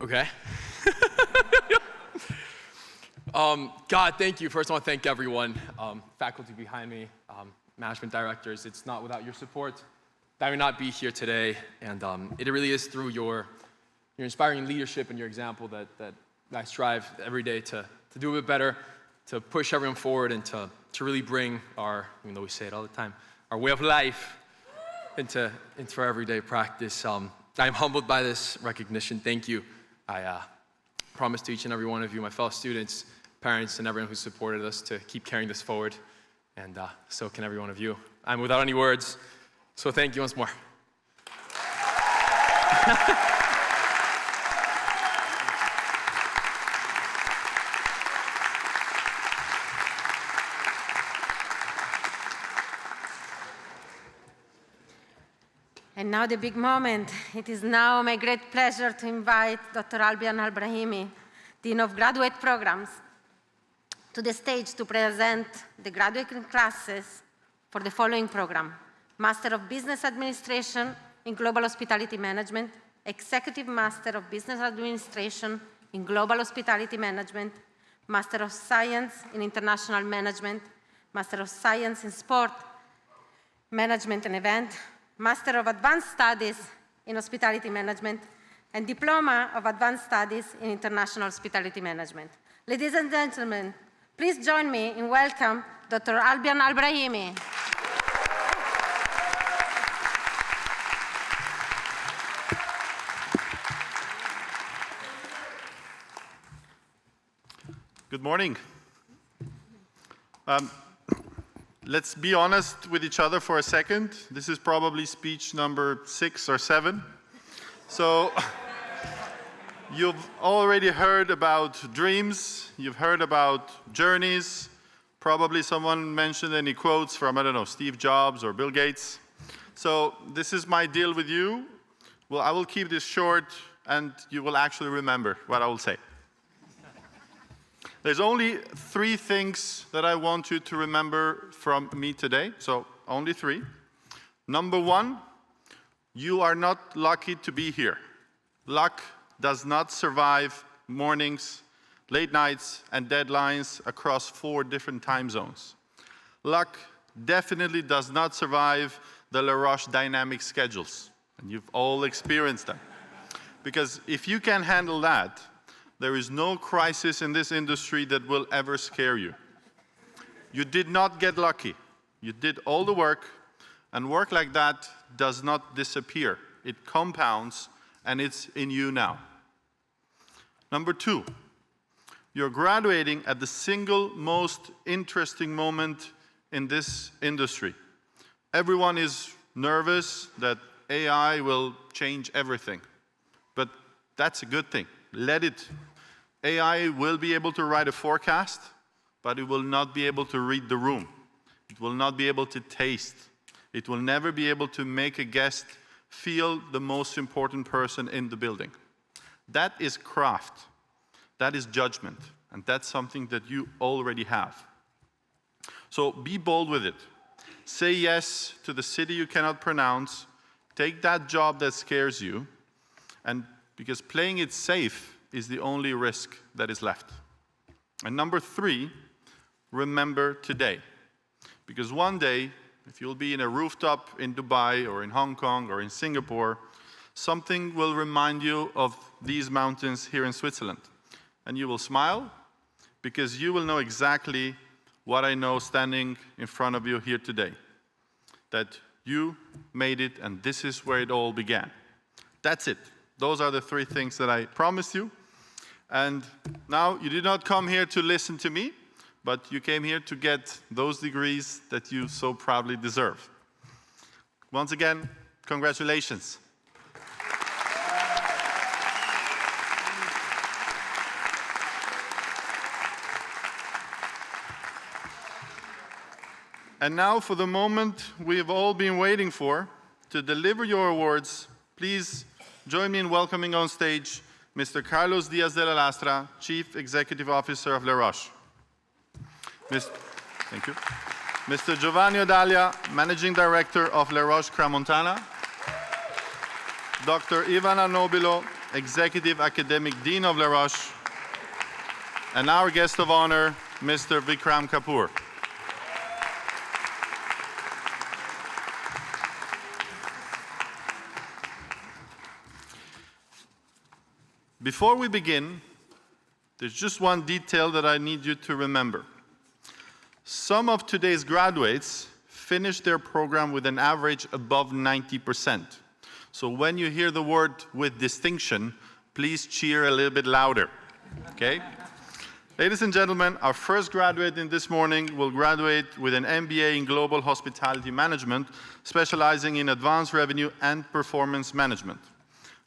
Okay. God, thank you. First, I want to thank everyone, faculty behind me, management directors. It's not without your support that I would not be here today. And it really is through your inspiring leadership and your example that I strive every day to do a bit better, to push everyone forward, and to really bring our, even though we say it all the time, our way of life into our everyday practice. I'm humbled by this recognition. Thank you. I promise to each and every one of you, my fellow students, parents, and everyone who supported us to keep carrying this forward. And so can every one of you. I'm without any words, so thank you once more. And now the big moment. It is now my great pleasure to invite Dr. Albian Al-Brahimi, Dean of Graduate Programs, to the stage to present the graduate classes for the following program: Master of Business Administration in Global Hospitality Management, Executive Master of Business Administration in Global Hospitality Management, Master of Science in International Management, Master of Science in Sport Management and Event, Master of Advanced Studies in Hospitality Management, and Diploma of Advanced Studies in International Hospitality Management. Ladies and gentlemen, please join me in welcome Dr. Albian Al-Brahimi. Good morning. Let's be honest with each other for a second. This is probably speech number 6 or 7. So you've already heard about dreams, you've heard about journeys. Probably someone mentioned any quotes from, I don't know, Steve Jobs or Bill Gates. So this is my deal with you. Well, I will keep this short and you will actually remember what I will say. There's only 3 things that I want you to remember from me today, so only 3. Number 1, you are not lucky to be here. Luck does not survive mornings, late nights, and deadlines across 4 different time zones. Luck definitely does not survive the Roches dynamic schedules, and you've all experienced them. Because if you can handle that, there is no crisis in this industry that will ever scare you. You did not get lucky. You did all the work, and work like that does not disappear. It compounds, and it's in you now. Number 2, you're graduating at the single most interesting moment in this industry. Everyone is nervous that AI will change everything, but that's a good thing. Let it. AI will be able to write a forecast, but it will not be able to read the room. It will not be able to taste. It will never be able to make a guest feel the most important person in the building. That is craft. That is judgment. And that's something that you already have. So be bold with it. Say yes to the city you cannot pronounce. Take that job that scares you. And because playing it safe is the only risk that is left. And number 3, remember today. Because one day, if you'll be in a rooftop in Dubai or in Hong Kong or in Singapore, something will remind you of these mountains here in Switzerland. And you will smile because you will know exactly what I know standing in front of you here today. That you made it and this is where it all began. That's it. Those are the three things that I promised you. And now you did not come here to listen to me, but you came here to get those degrees that you so proudly deserve. Once again, congratulations. And now for the moment we have all been waiting for, to deliver your awards, please join me in welcoming on stage Mr. Carlos Diaz de la Lastra, Chief Executive Officer of Roches. Thank you. Mr. Giovanni Odalia, Managing Director of Roches Crans-Montana. Dr. Ivana Nobilo, Executive Academic Dean of Roches. And our guest of honor, Mr. Vikram Kapoor. Before we begin, there's just one detail that I need you to remember. Some of today's graduates finished their program with an average above 90%. So when you hear the word with distinction, please cheer a little bit louder, okay? Ladies and gentlemen, our first graduate in this morning will graduate with an MBA in Global Hospitality Management, specializing in advanced revenue and performance management.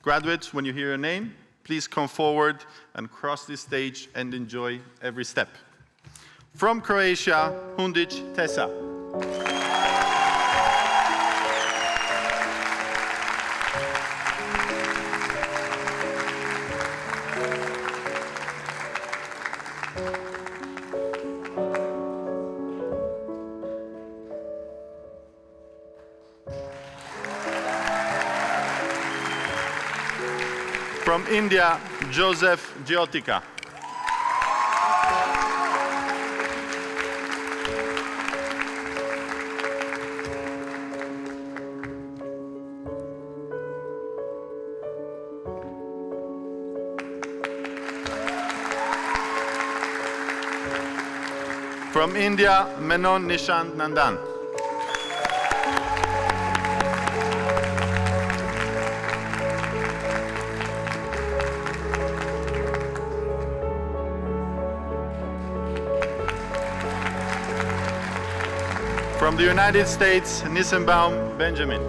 Graduates, when you hear your name, please come forward and cross this stage and enjoy every step. From Croatia, Hundic Tesa. From India, Joseph Giotica. From India, Menon Nishant Nandan. From the United States, Nissenbaum Benjamin.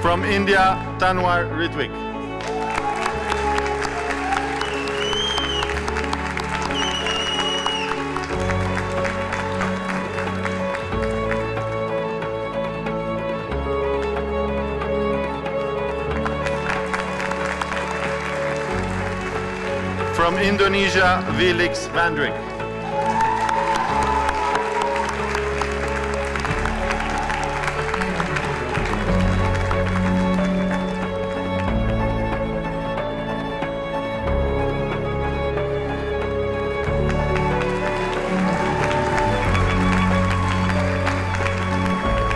From India, Tanwar Ritwik. From Indonesia, Felix Vandrik.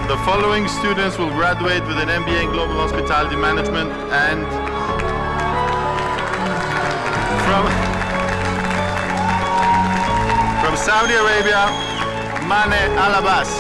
The following students will graduate with an MBA in Global Hospitality Management and from Saudi Arabia, Mane Alabas.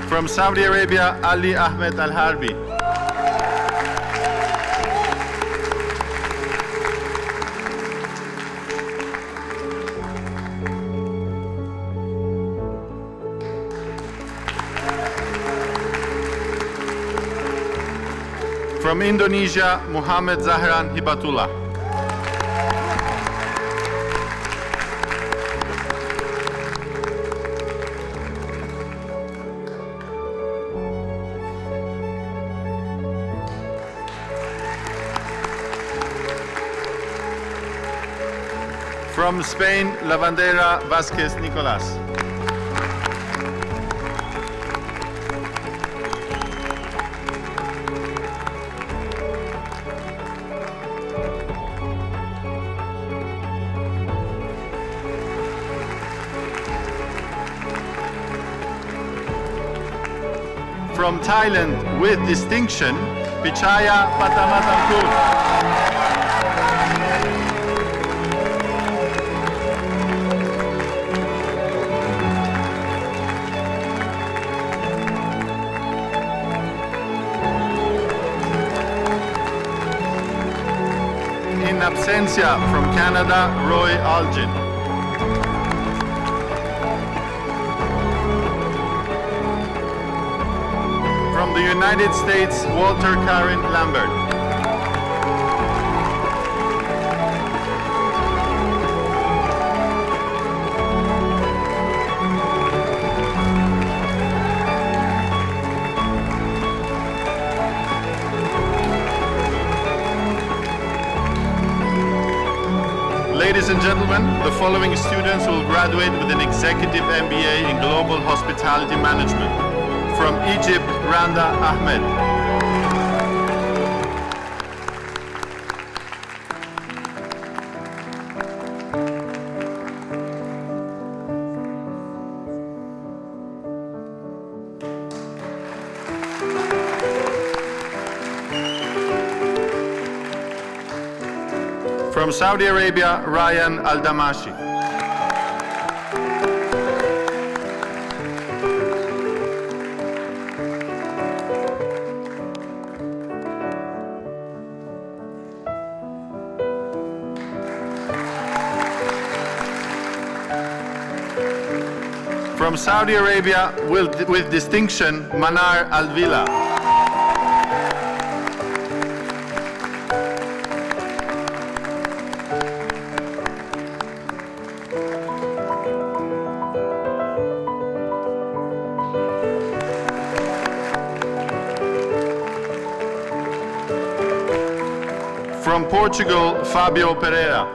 From Saudi Arabia, Ali Ahmed Al-Harbi. From Indonesia, Muhammad Zahran Hibatullah. From Spain, Lavandera Vázquez Nicolás. From Thailand with distinction, Pichaya Patamatamkut. In absentia from Canada, Roy Algin. From the United States, Walter Karen Lambert. Ladies and gentlemen, the following students will graduate with an executive MBA in Global Hospitality Management. From Egypt, Randa Ahmed. From Saudi Arabia, Ryan Al-Damashi. From Saudi Arabia, with distinction, Manar Al-Vila. From Portugal, Fabio Pereira.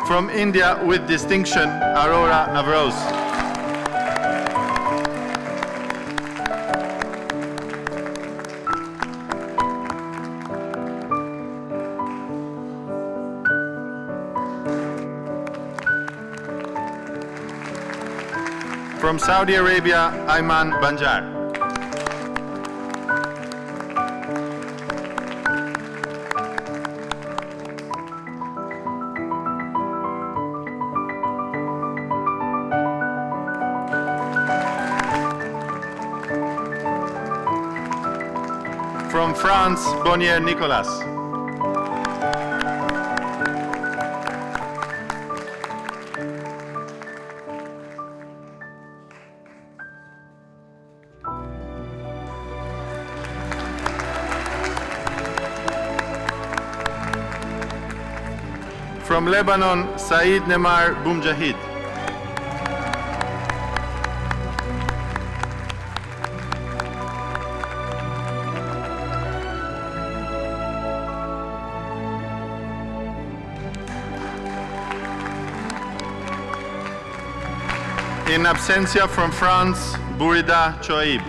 From India with distinction, Aurora Navroz. From Saudi Arabia, Ayman Banjar. From France, Bonnier Nicolas. From Lebanon, Said Nemar Boumjahid. In absentia from France, Bourida Choib.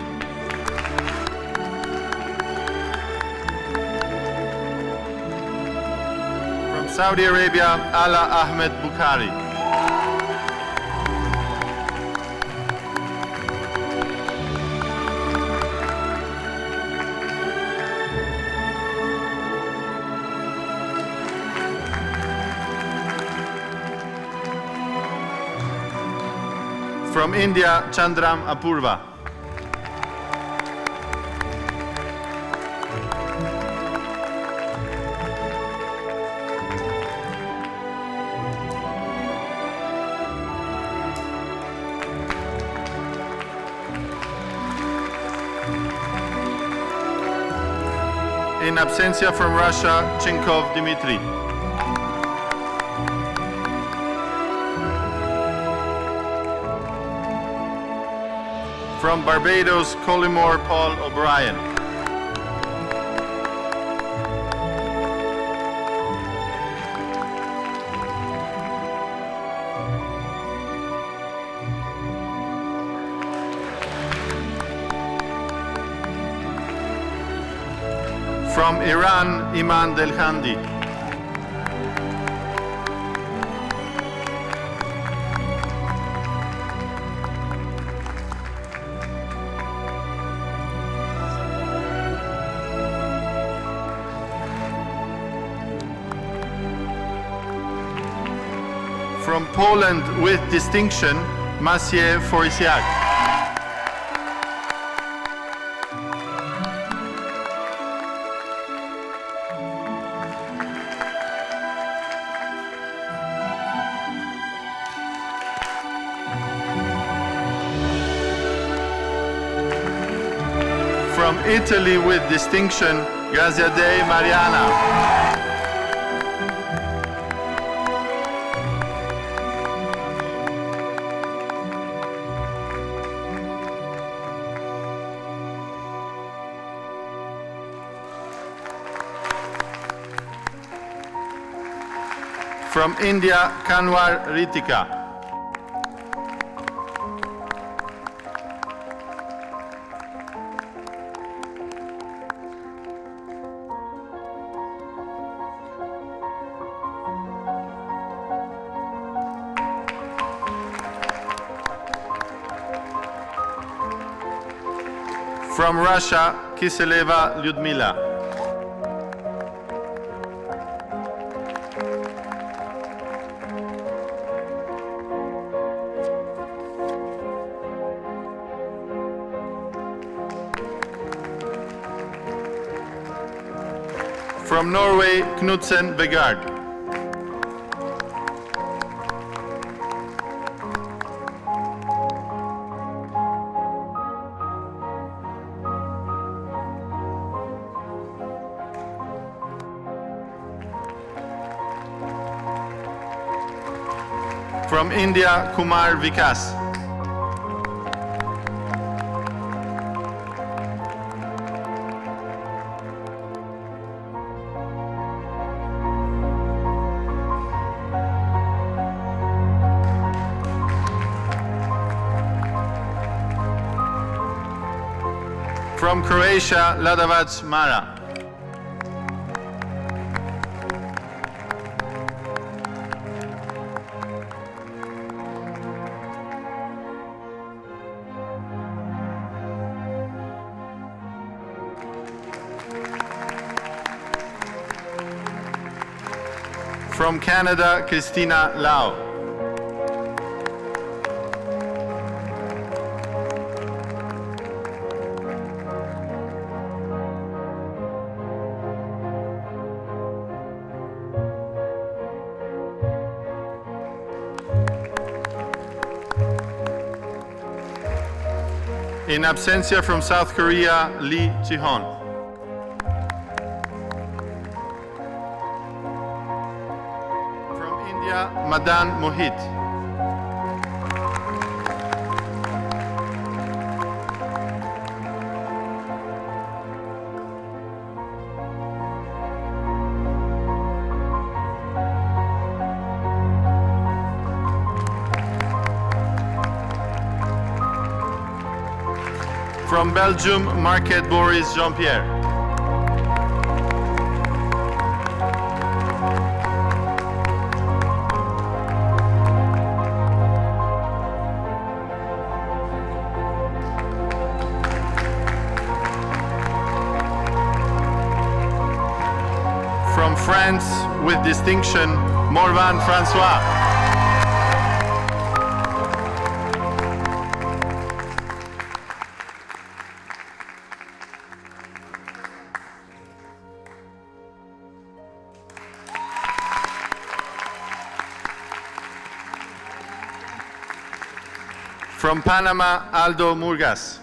From Saudi Arabia, Ala Ahmed Bukhari. From India, Chandram Apurva. In absentia from Russia, Chenkov Dmitry. From Barbados, Collymore Paul O'Brien. From Iran, Iman Delhandi. From Poland with distinction, Maciej Forisiak. From Italy with distinction, Graziadei Mariana. From India, Kanwar Ritika. From Russia, Kiseleva Lyudmila. From Norway, Knudsen Begard. From India, Kumar Vikas. From Croatia, Ladavac Mara. From Canada, Christina Lau. In absentia from South Korea, Lee Ji-hon. From India, Madan Mohit. From Belgium, Marquette Boris Jean-Pierre. From France, with distinction, Morvan Francois. From Panama, Aldo Murgas.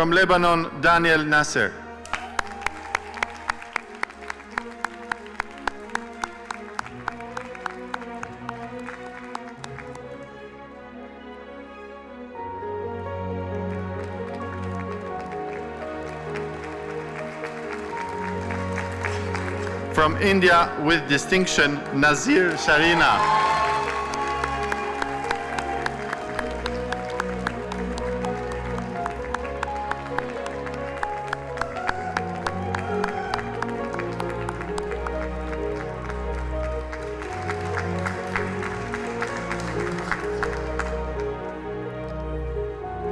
From Lebanon, Daniel Nasser. From India with distinction, Nazir Sharina.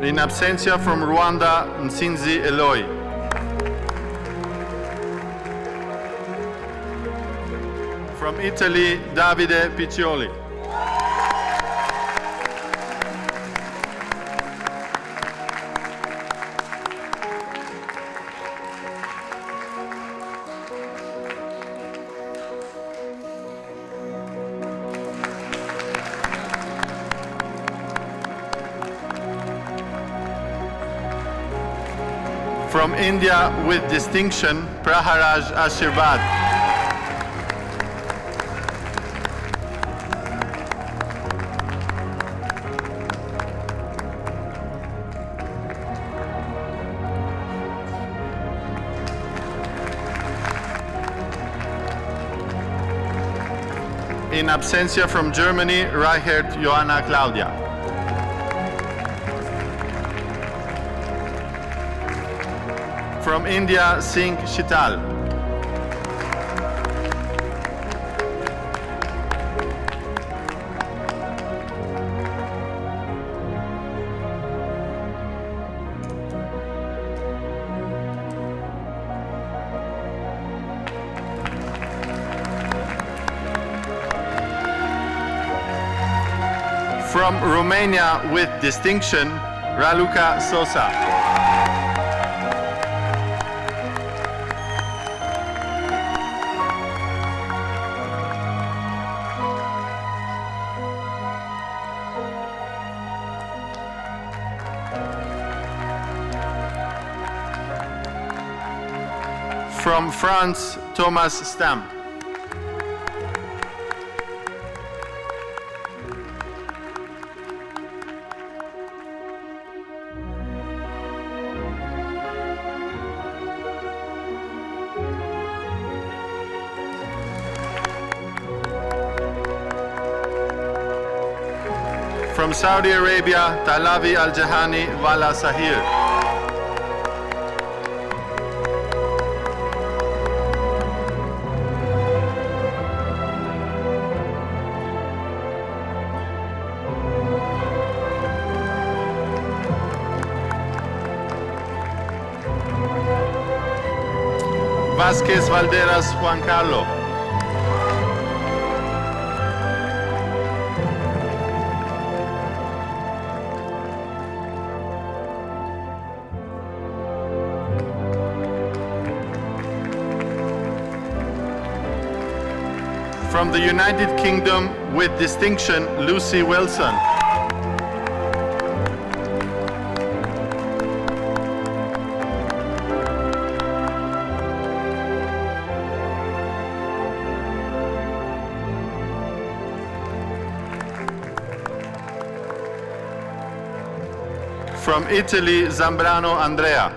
In absentia from Rwanda, Nsinzi Eloi. From Italy, Davide Piccioli. From India with distinction, Praharaj Ashirvad. In absentia from Germany, Reichert Johanna Claudia. From India, Singh Shital. From Romania with distinction, Raluca Sosa. From France, Thomas Stam. From Saudi Arabia, Talavi Al-Jahani Wala Sahir. Vázquez Valderas Juan Carlo. From the United Kingdom with distinction, Lucy Wilson. From Italy, Zambrano Andrea.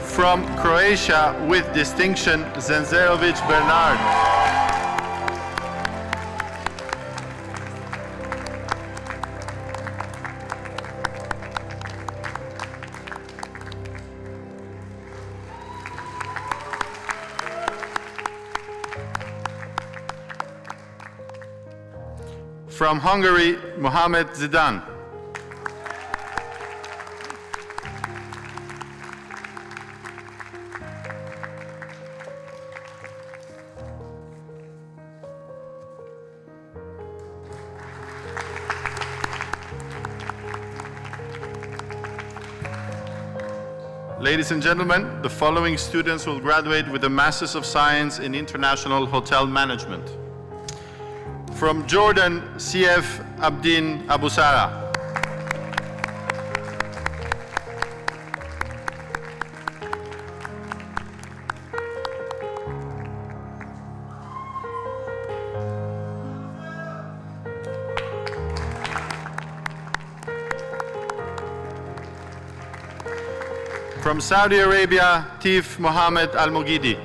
From Croatia with distinction, Zenzerovic Bernard. From Hungary, Mohamed Zidane. Ladies and gentlemen, the following students will graduate with a Masters of Science in International Hotel Management. From Jordan, CF Abdin Abusara. From Saudi Arabia, Tif Mohammed Al-Mogidi.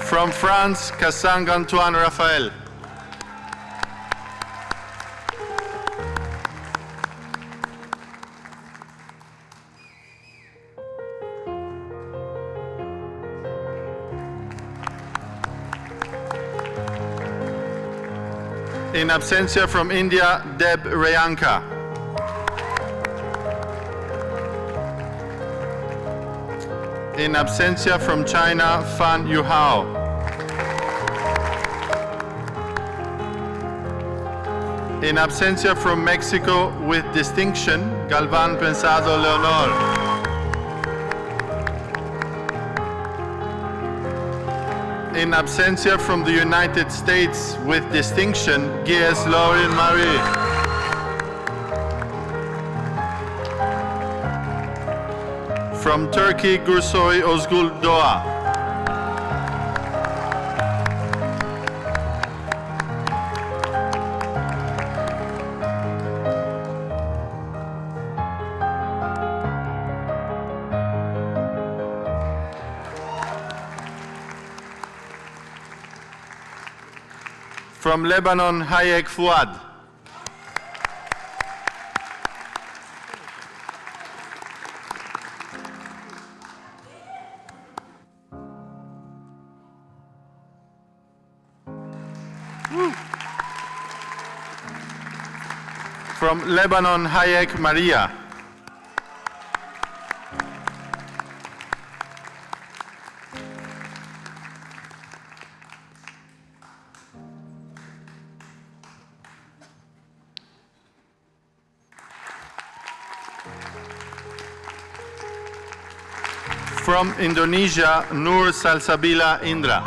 From France, Kassang Antoine Raphael. In absentia from India, Deb Rayanka. In absentia from China, Fan Yuhao. In absentia from Mexico with distinction, Galvan Pensado Leonor. In absentia from the United States with distinction, Gies Lauren Marie. From Turkey, Gursoy Ozgul Doğa. From Lebanon, Hayek Fouad. From Lebanon, Hayek Maria. From Indonesia, Nur Salsabila Indra.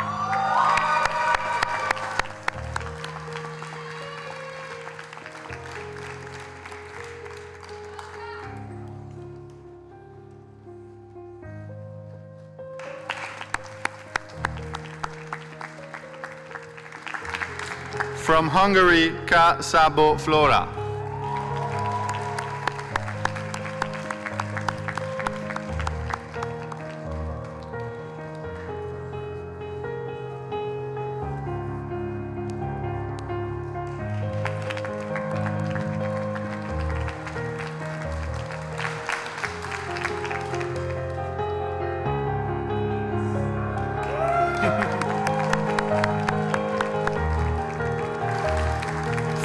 From Hungary, Ka Sabo Flora.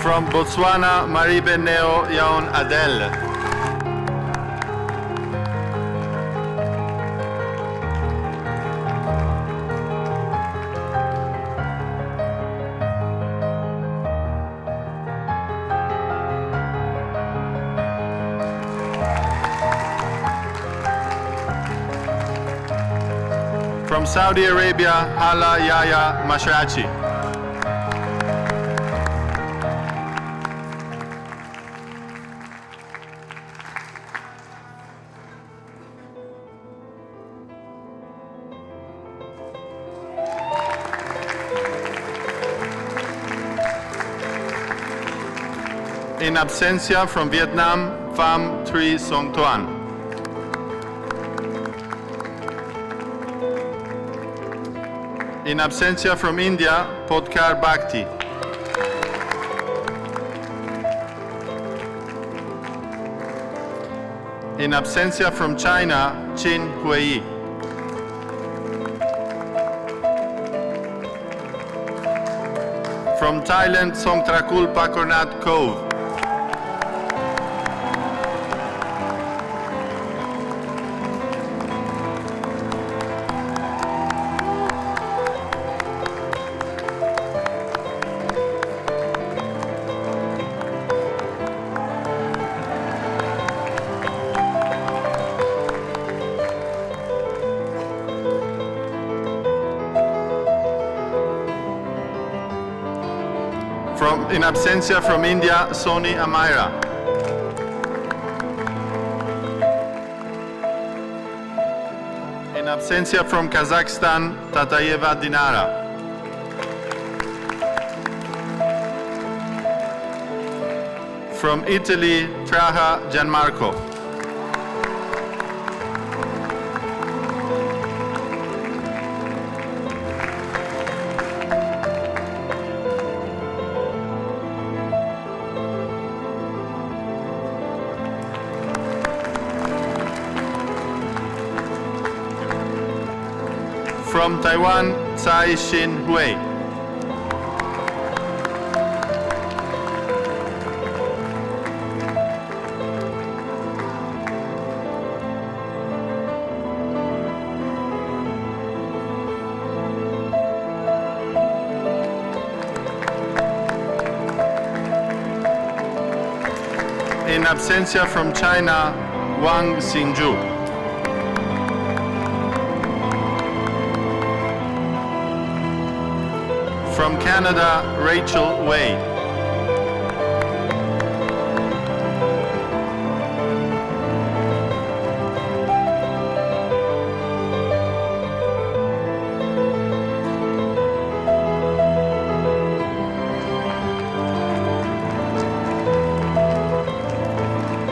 From Botswana, Maribe Neo Yaon Adel. From Saudi Arabia, Hala Yaya Mashrachi. In absentia from Vietnam, Pham Tri Song Tuan. In absentia from India, Podkar Bhakti. In absentia from China, Qin Huiyi. From Thailand, Songtrakul Pakornat Kove. in absentia from India, Soni Amaira. In absentia from Kazakhstan, Tatayeva Dinara. From Italy, Traha Gianmarco. From Taiwan, Tsai Xin Hui. In absentia from China, Wang Xingzhu. From Canada, Rachel Wei.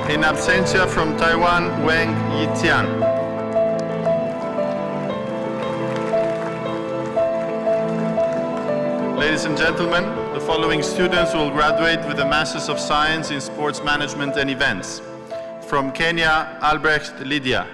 In absentia from Taiwan, Wang Yitian. Ladies and gentlemen, the following students will graduate with a Masters of Science in Sports Management and Events. From Kenya, Albrecht Lydia.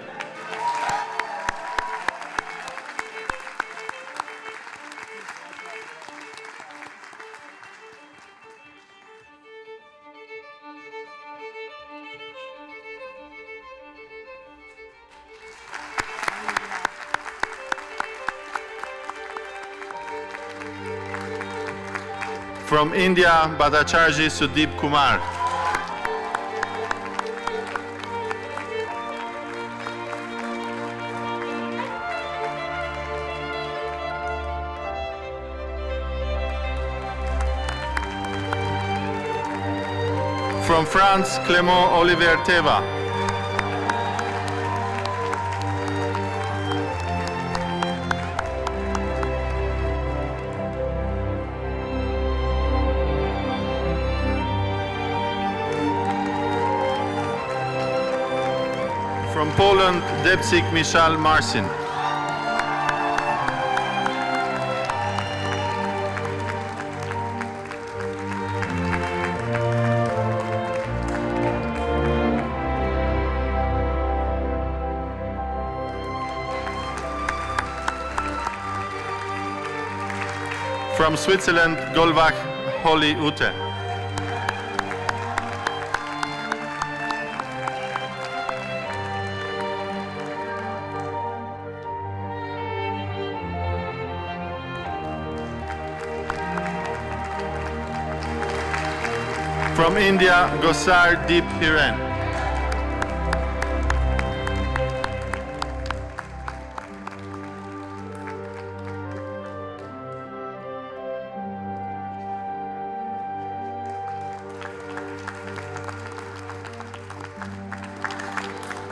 From India, Bhattacharjee Sudeep Kumar. From France, Clément Olivier Teva. From Poland, Depsik Michal Marcin. From Switzerland, Golbach Holly Ute. From India, Gosar Deep Hiren.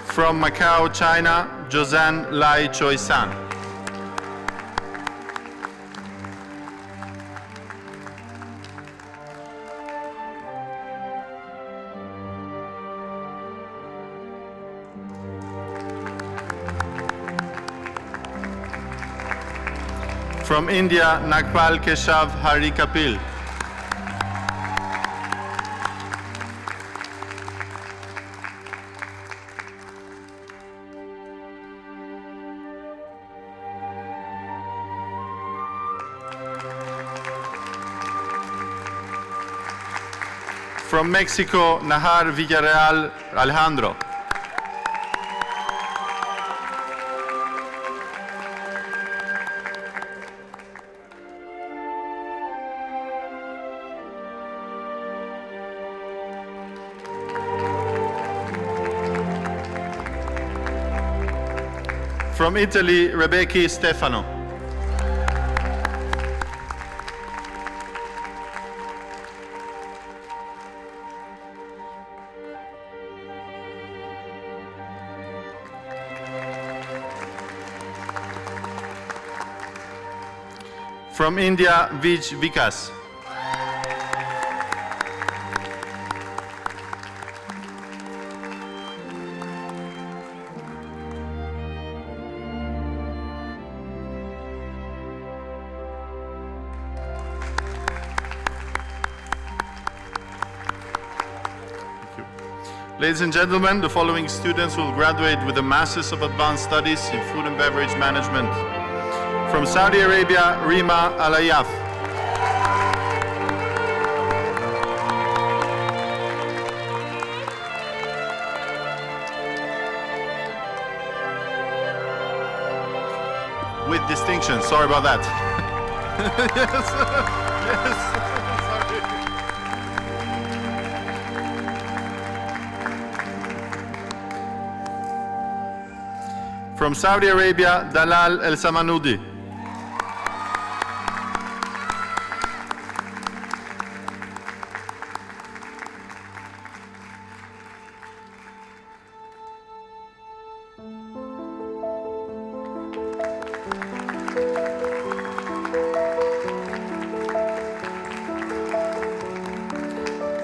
From Macau, China, Josanne Lai Choi San. From India, Nagpal Keshav Hari Kapil. From Mexico, Nahar Villarreal Alejandro. From Italy, Rebecca Stefano. From India, Vij Vikas. Ladies and gentlemen, the following students will graduate with a Masters of Advanced Studies in Food and Beverage Management. From Saudi Arabia, Rima Alayaf. With distinction, sorry about that. Yes, yes. From Saudi Arabia, Dalal El Samanoudi.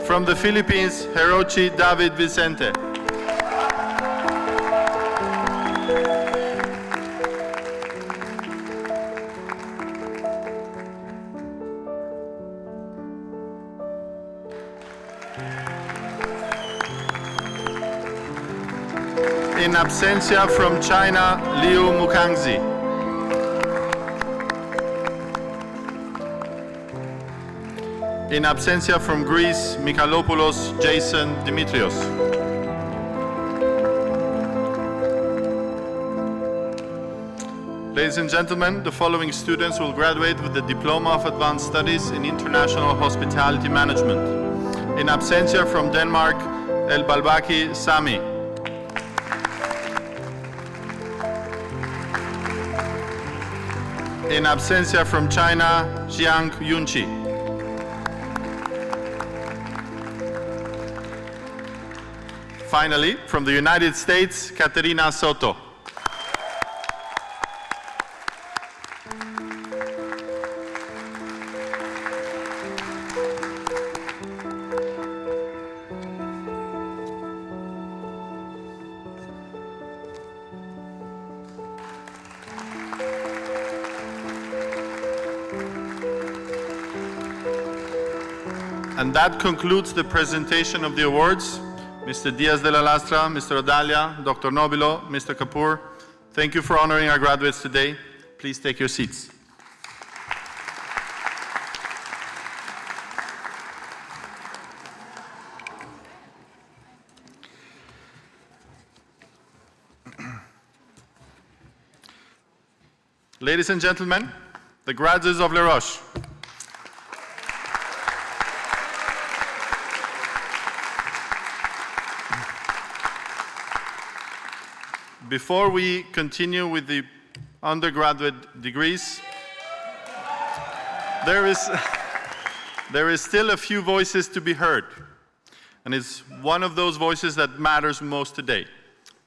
From the Philippines, Roches David Vicente. In absentia from China, Liu Mukangzi. In absentia from Greece, Michalopoulos Jason Dimitrios. Ladies and gentlemen, the following students will graduate with the Diploma of Advanced Studies in International Hospitality Management. In absentia from Denmark, El Balbaki Sami. In absentia from China, Jiang Yunqi. Finally, from the United States, Caterina Soto. And that concludes the presentation of the awards. Mr. Diaz de la Lastra, Mr. Odalia, Dr. Nobilo, Mr. Kapoor, thank you for honoring our graduates today. Please take your seats. Ladies and gentlemen, the graduates of Les Roches. Before we continue with the undergraduate degrees, there is still a few voices to be heard. And it's one of those voices that matters most today.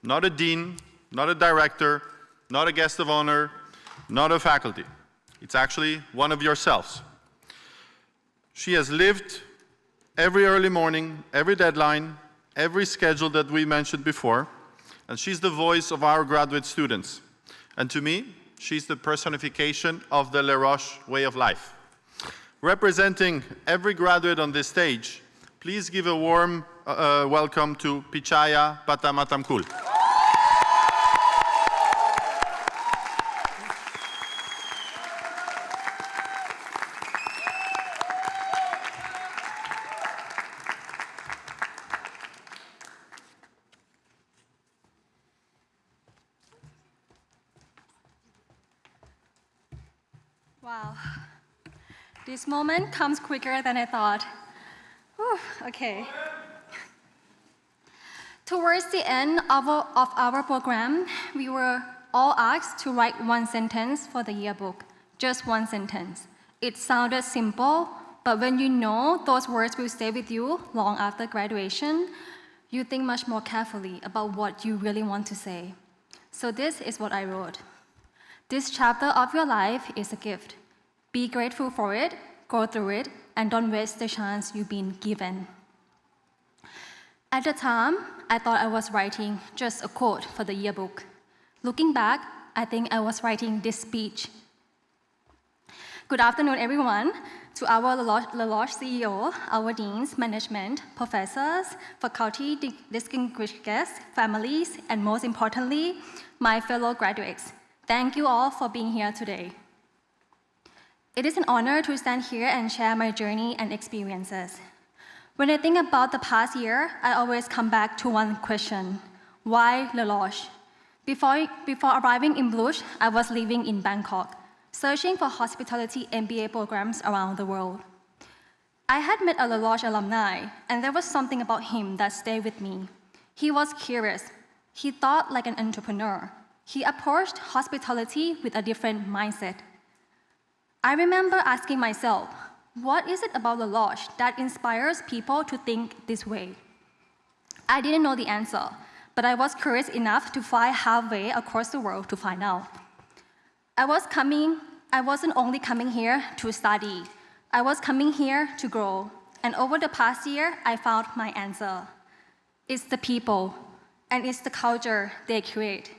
Not a dean, not a director, not a guest of honor, not a faculty. It's actually one of yourselves. She has lived every early morning, every deadline, every schedule that we mentioned before, and she's the voice of our graduate students. And to me, she's the personification of the Les Roches way of life. Representing every graduate on this stage, please give a warm welcome to Pichaya Patamatamkul. Wow, this moment comes quicker than I thought. Whew, okay. Towards the end of our program, we were all asked to write one sentence for the yearbook, just one sentence. It sounded simple, but when you know those words will stay with you long after graduation, you think much more carefully about what you really want to say. So this is what I wrote. This chapter of your life is a gift. Be grateful for it, go through it, and don't waste the chance you've been given. At the time, I thought I was writing just a quote for the yearbook. Looking back, I think I was writing this speech. Good afternoon, everyone. To our Roches CEO, our deans, management, professors, faculty, distinguished guests, families, and most importantly, my fellow graduates. Thank you all for being here today. It is an honor to stand here and share my journey and experiences. When I think about the past year, I always come back to one question: why Roches? Before arriving in Bruges, I was living in Bangkok, searching for hospitality MBA programs around the world. I had met a Roches alumni, and there was something about him that stayed with me. He was curious. He thought like an entrepreneur. He approached hospitality with a different mindset. I remember asking myself, what is it about Roches that inspires people to think this way? I didn't know the answer, but I was curious enough to fly halfway across the world to find out. I wasn't only coming here to study. I was coming here to grow. And over the past year, I found my answer. It's the people, and it's the culture they create.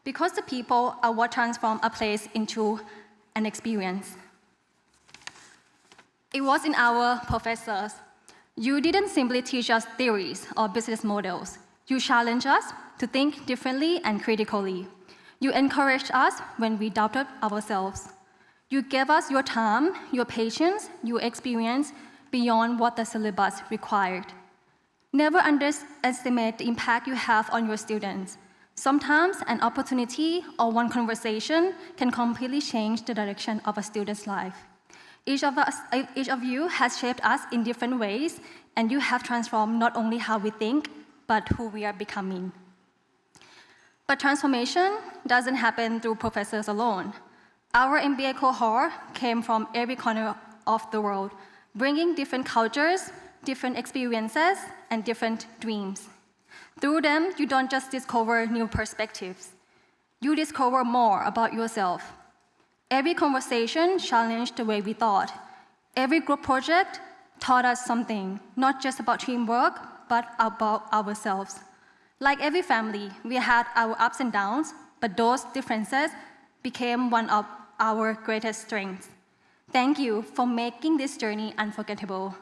Because the people are what transform a place into an experience. It was in our professors. You didn't simply teach us theories or business models. You challenged us to think differently and critically. You encouraged us when we doubted ourselves. You gave us your time, your patience, your experience beyond what the syllabus required. Never underestimate the impact you have on your students. Sometimes an opportunity or one conversation can completely change the direction of a student's life. Each of you has shaped us in different ways, and you have transformed not only how we think, but who we are becoming. But transformation doesn't happen through professors alone. Our MBA cohort came from every corner of the world, bringing different cultures, different experiences, and different dreams. Through them, you don't just discover new perspectives. You discover more about yourself. Every conversation challenged the way we thought. Every group project taught us something, not just about teamwork, but about ourselves. Like every family, we had our ups and downs, but those differences became one of our greatest strengths. Thank you for making this journey unforgettable.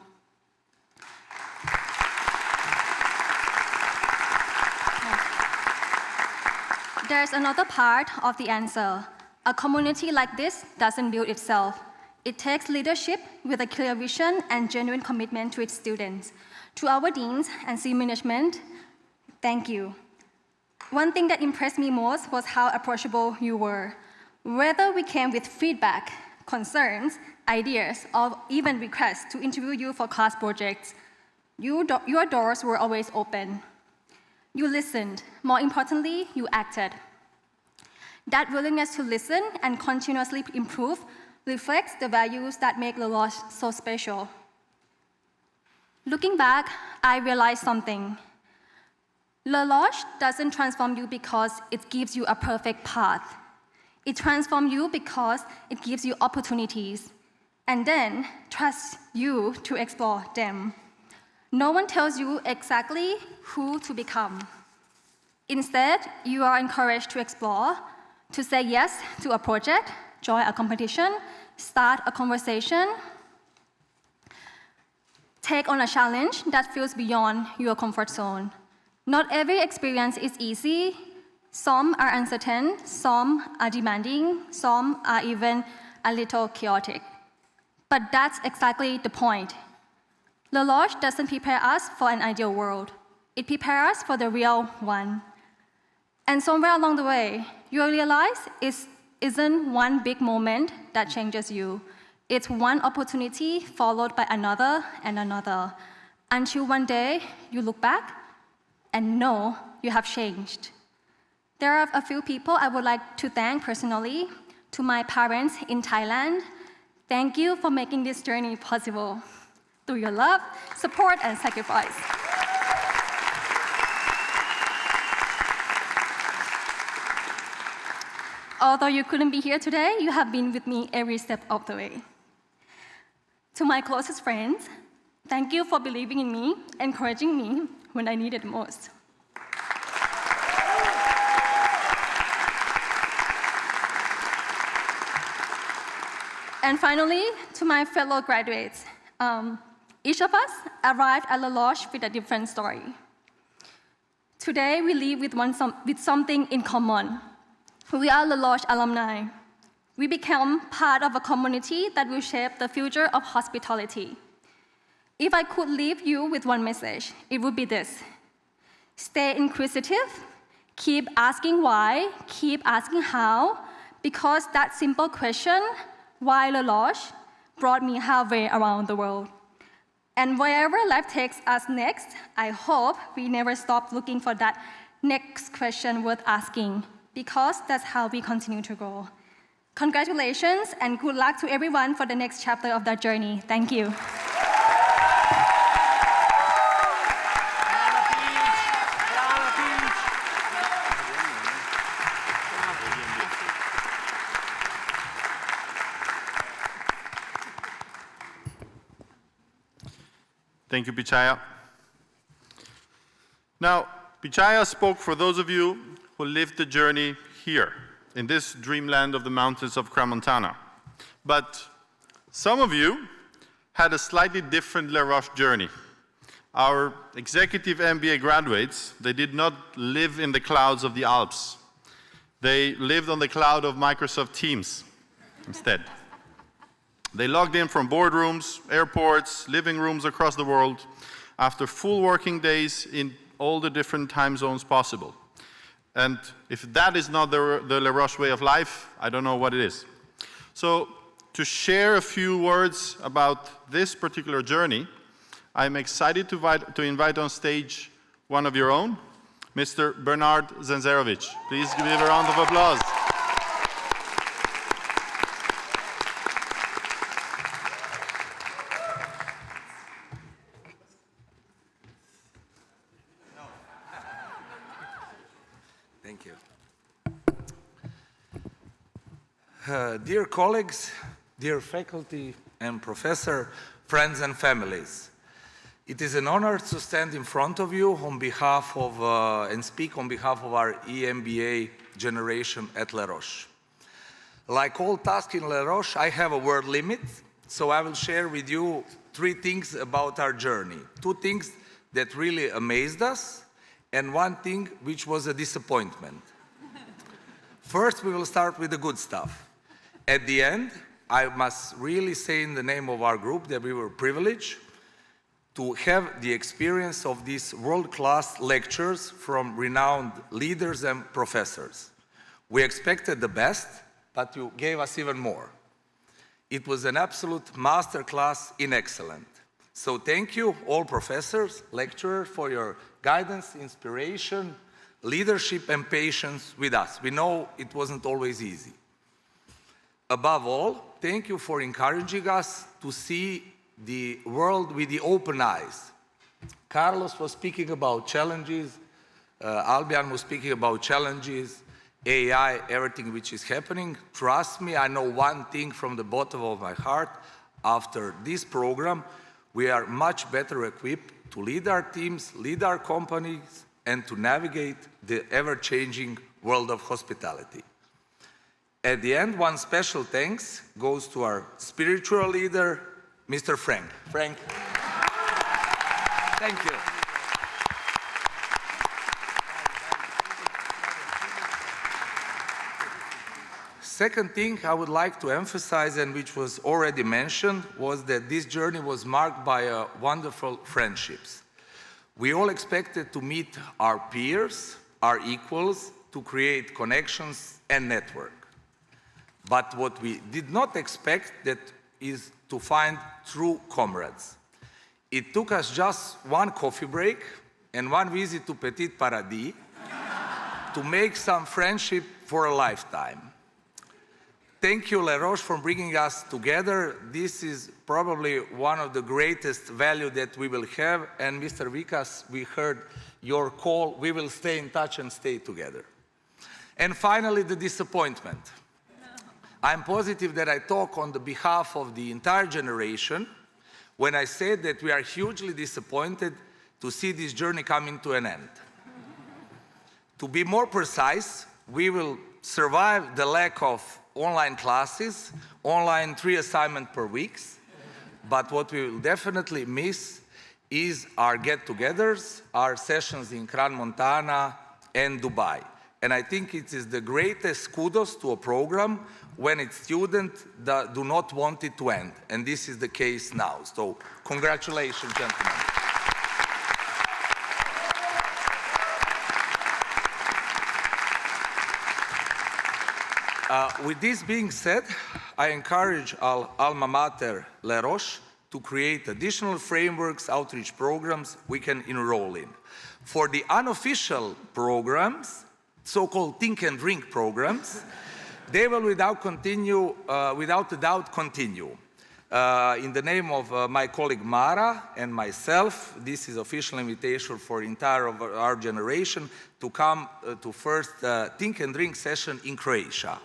There's another part of the answer. A community like this doesn't build itself. It takes leadership with a clear vision and genuine commitment to its students. To our deans and senior management, thank you. One thing that impressed me most was how approachable you were. Whether we came with feedback, concerns, ideas, or even requests to interview you for class projects, your doors were always open. You listened. More importantly, you acted. That willingness to listen and continuously improve reflects the values that make Roches so special. Looking back, I realized something. Roches doesn't transform you because it gives you a perfect path. It transforms you because it gives you opportunities, and then trusts you to explore them. No one tells you exactly who to become. Instead, you are encouraged to explore, to say yes to a project, join a competition, start a conversation, take on a challenge that feels beyond your comfort zone. Not every experience is easy. Some are uncertain, some are demanding, some are even a little chaotic. But that's exactly the point. Roches doesn't prepare us for an ideal world. It prepares us for the real one. And somewhere along the way, you realize it isn't one big moment that changes you. It's one opportunity followed by another and another, until one day you look back and know you have changed. There are a few people I would like to thank personally. To my parents in Thailand, thank you for making this journey possible. Through your love, support, and sacrifice. Although you couldn't be here today, you have been with me every step of the way. To my closest friends, thank you for believing in me, encouraging me when I needed it most. And finally, to my fellow graduates, each of us arrived at Roches with a different story. Today, we leave with something in common. We are Roches alumni. We become part of a community that will shape the future of hospitality. If I could leave you with one message, it would be this: stay inquisitive, keep asking why, keep asking how, because that simple question, why Roches, brought me halfway around the world. And wherever life takes us next, I hope we never stop looking for that next question worth asking, because that's how we continue to grow. Congratulations and good luck to everyone for the next chapter of that journey. Thank you. Thank you, Pichaya. Now, Pichaya spoke for those of you who lived the journey here, in this dreamland of the mountains of Crans-Montana. But some of you had a slightly different Les Roches journey. Our executive MBA graduates, they did not live in the clouds of the Alps. They lived on the cloud of Microsoft Teams instead. They logged in from boardrooms, airports, living rooms across the world after full working days in all the different time zones possible. And if that is not the Les Roches way of life, I don't know what it is. So to share a few words about this particular journey, I'm excited to invite on stage one of your own, Mr. Bernard Zenzerovic. Please give him a round of applause. Thank you. Dear colleagues, dear faculty and professor, friends and families, it is an honor to stand in front of you on behalf of and speak on behalf of our EMBA generation at Les Roches. Like all tasks in Les Roches, I have a word limit, so I will share with you 3 things about our journey. 2 things that really amazed us, and 1 thing which was a disappointment. First, we will start with the good stuff. At the end, I must really say in the name of our group that we were privileged to have the experience of these world-class lectures from renowned leaders and professors. We expected the best, but you gave us even more. It was an absolute masterclass in excellence. So thank you, all professors, lecturers, for your guidance, inspiration, leadership, and patience with us. We know it wasn't always easy. Above all, thank you for encouraging us to see the world with the open eyes. Carlos was speaking about challenges, Albion was speaking about challenges, AI, everything which is happening. Trust me, I know one thing from the bottom of my heart. After this program, we are much better equipped to lead our teams, lead our companies, and to navigate the ever-changing world of hospitality. At the end, one special thanks goes to our spiritual leader, Mr. Frank. Frank, thank you. Second thing I would like to emphasize, and which was already mentioned, was that this journey was marked by wonderful friendships. We all expected to meet our peers, our equals, to create connections and network. But what we did not expect that is to find true comrades. It took us just 1 coffee break and 1 visit to Petit Paradis to make some friendship for a lifetime. Thank you, Les Roches, for bringing us together. This is probably one of the greatest value that we will have. And Mr. Vikas, we heard your call. We will stay in touch and stay together. And finally, the disappointment. I'm positive that I talk on the behalf of the entire generation when I said that we are hugely disappointed to see this journey coming to an end. To be more precise, we will survive the lack of online classes, online 3 assignments per week, but what we will definitely miss is our get-togethers, our sessions in Crans-Montana and Dubai. And I think it is the greatest kudos to a program when its students do not want it to end. And this is the case now. So congratulations, gentlemen. With this being said, I encourage our alma mater, Roches, to create additional frameworks, outreach programs we can enroll in. For the unofficial programs, so-called think and drink programs, they will without a doubt continue. In the name of my colleague Mara and myself, this is official invitation for entire of our generation to come to first think and drink session in Croatia.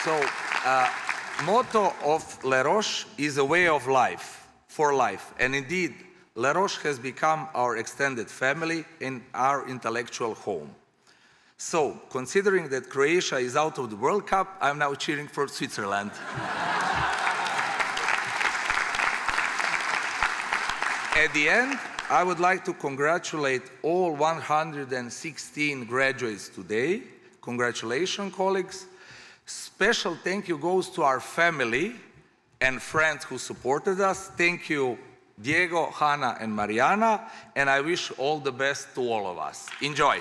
So, motto of Les Roches is a way of life, for life. And indeed, Les Roches has become our extended family and our intellectual home. So, considering that Croatia is out of the World Cup, I'm now cheering for Switzerland. At the end, I would like to congratulate all 116 graduates today. Congratulations, colleagues. Special thank you goes to our family and friends who supported us. Thank you, Diego, Hannah, and Mariana, and I wish all the best to all of us. Enjoy.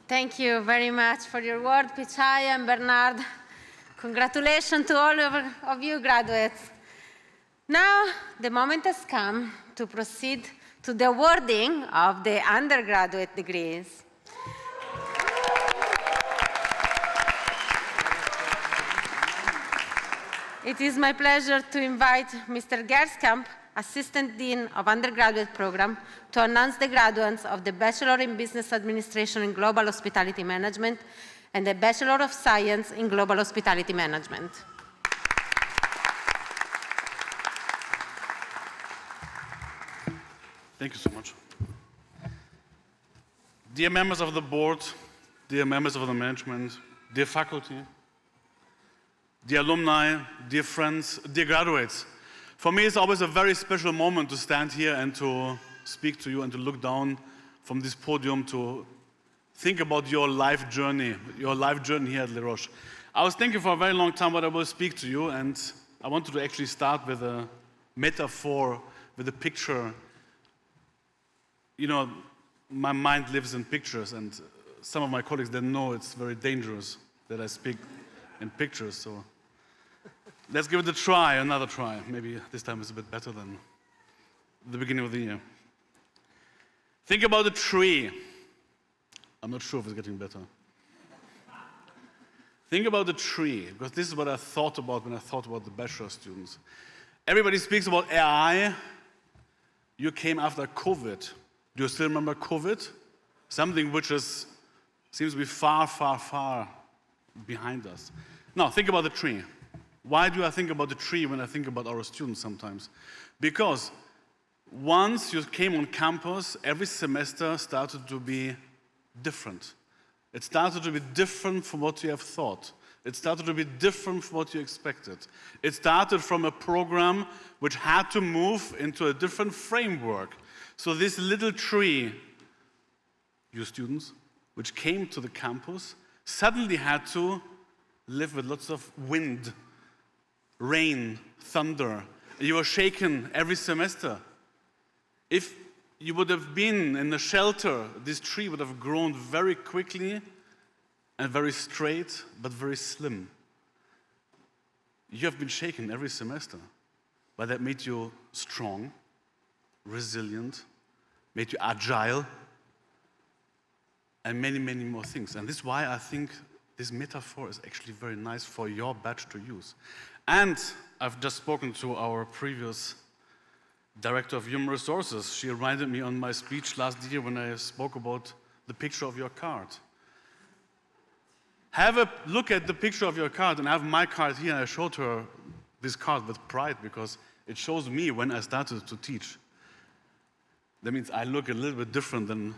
Thank you very much for your word, Pichaya and Bernard. Congratulations to all of you graduates. Now, the moment has come to proceed to the awarding of the undergraduate degrees. It is my pleasure to invite Mr. Gerskamp, Assistant Dean of Undergraduate Program, to announce the graduates of the Bachelor in Business Administration and Global Hospitality Management and the Bachelor of Science in Global Hospitality Management. Thank you so much. Dear members of the board, dear members of the management, dear faculty, dear alumni, dear friends, dear graduates, for me it's always a very special moment to stand here and to speak to you and to look down from this podium to think about your life journey here at Les Roches. I was thinking for a very long time what I will speak to you, and I wanted to actually start with a metaphor, with a picture. You know, my mind lives in pictures, and some of my colleagues, they know it's very dangerous that I speak in pictures, so let's give it a try, another try. Maybe this time it's a bit better than the beginning of the year. Think about a tree. I'm not sure if it's getting better. Think about the tree, because this is what I thought about when I thought about the bachelor students. Everybody speaks about AI. You came after COVID. Do you still remember COVID? Something which seems to be far, far, far behind us. Now, think about the tree. Why do I think about the tree when I think about our students sometimes? Because once you came on campus, every semester started to be different. It started to be different from what you have thought. It started to be different from what you expected. It started from a program which had to move into a different framework. So this little tree, you students, which came to the campus, suddenly had to live with lots of wind, rain, thunder. You were shaken every semester. If you would have been in a shelter, this tree would have grown very quickly and very straight, but very slim. You have been shaken every semester, but that made you strong, resilient, made you agile, and many, many more things. And this is why I think this metaphor is actually very nice for your batch to use. And I've just spoken to our previous Director of Human Resources. She reminded me on my speech last year when I spoke about the picture of your card. Have a look at the picture of your card, and I have my card here, and I showed her this card with pride because it shows me when I started to teach. That means I look a little bit different than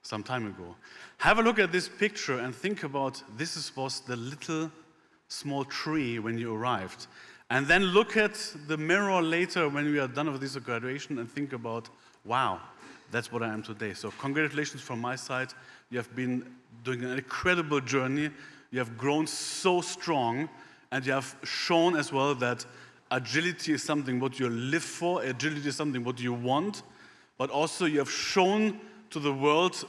some time ago. Have a look at this picture and think about was the little small tree when you arrived. And then look at the mirror later when we are done with this graduation and think about, wow, that's what I am today. So congratulations from my side. You have been doing an incredible journey. You have grown so strong, and you have shown as well that agility is something what you live for, agility is something what you want, but also you have shown to the world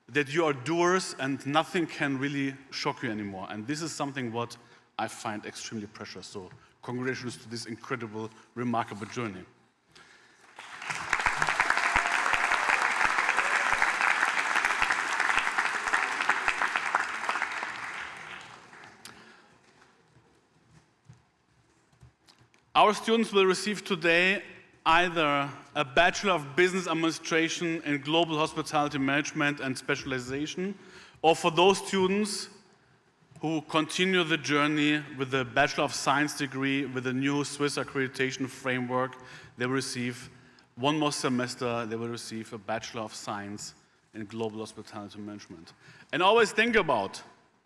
that you are doers and nothing can really shock you anymore. And this is something what I find extremely precious. So congratulations to this incredible, remarkable journey. Our students will receive today either a Bachelor of Business Administration in Global Hospitality Management and Specialization, or for those students who continue the journey with the Bachelor of Science degree with the new Swiss accreditation framework, they will receive one more semester, they will receive a Bachelor of Science in Global Hospitality Management. And always think about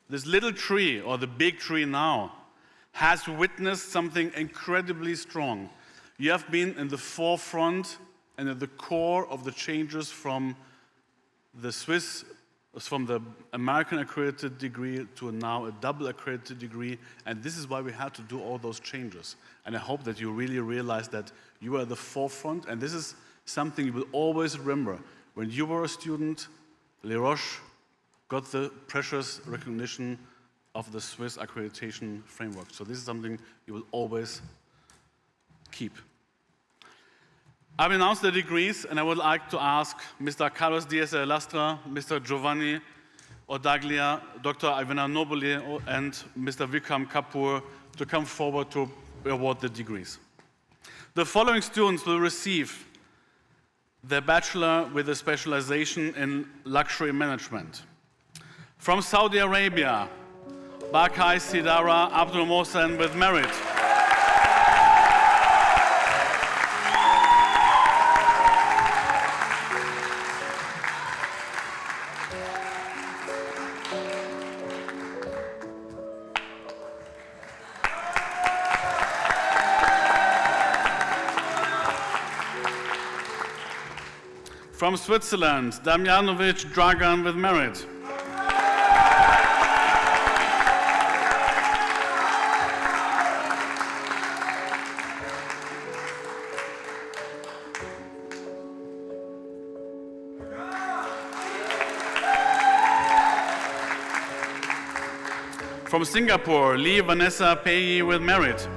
this little tree, or the big tree now, has witnessed something incredibly strong. You have been in the forefront and at the core of the changes from the American accredited degree to now a double accredited degree, and this is why we had to do all those changes. And I hope that you really realize that you are at the forefront, and this is something you will always remember. When you were a student, Les Roches got the precious recognition of the Swiss accreditation framework. So this is something you will always keep. I've announced the degrees, and I would like to ask Mr. Carlos Diaz de Lastra, Mr. Giovanni Odaglia, Dr. Ivana Nobile, and Mr. Vikram Kapoor to come forward to award the degrees. The following students will receive their bachelor with a specialization in luxury management. From Saudi Arabia, Barkai Sidara Abdul Mohsen with merit. From Switzerland, Damjanovic Dragan with merit. From Singapore, Lee Vanessa Pei with merit.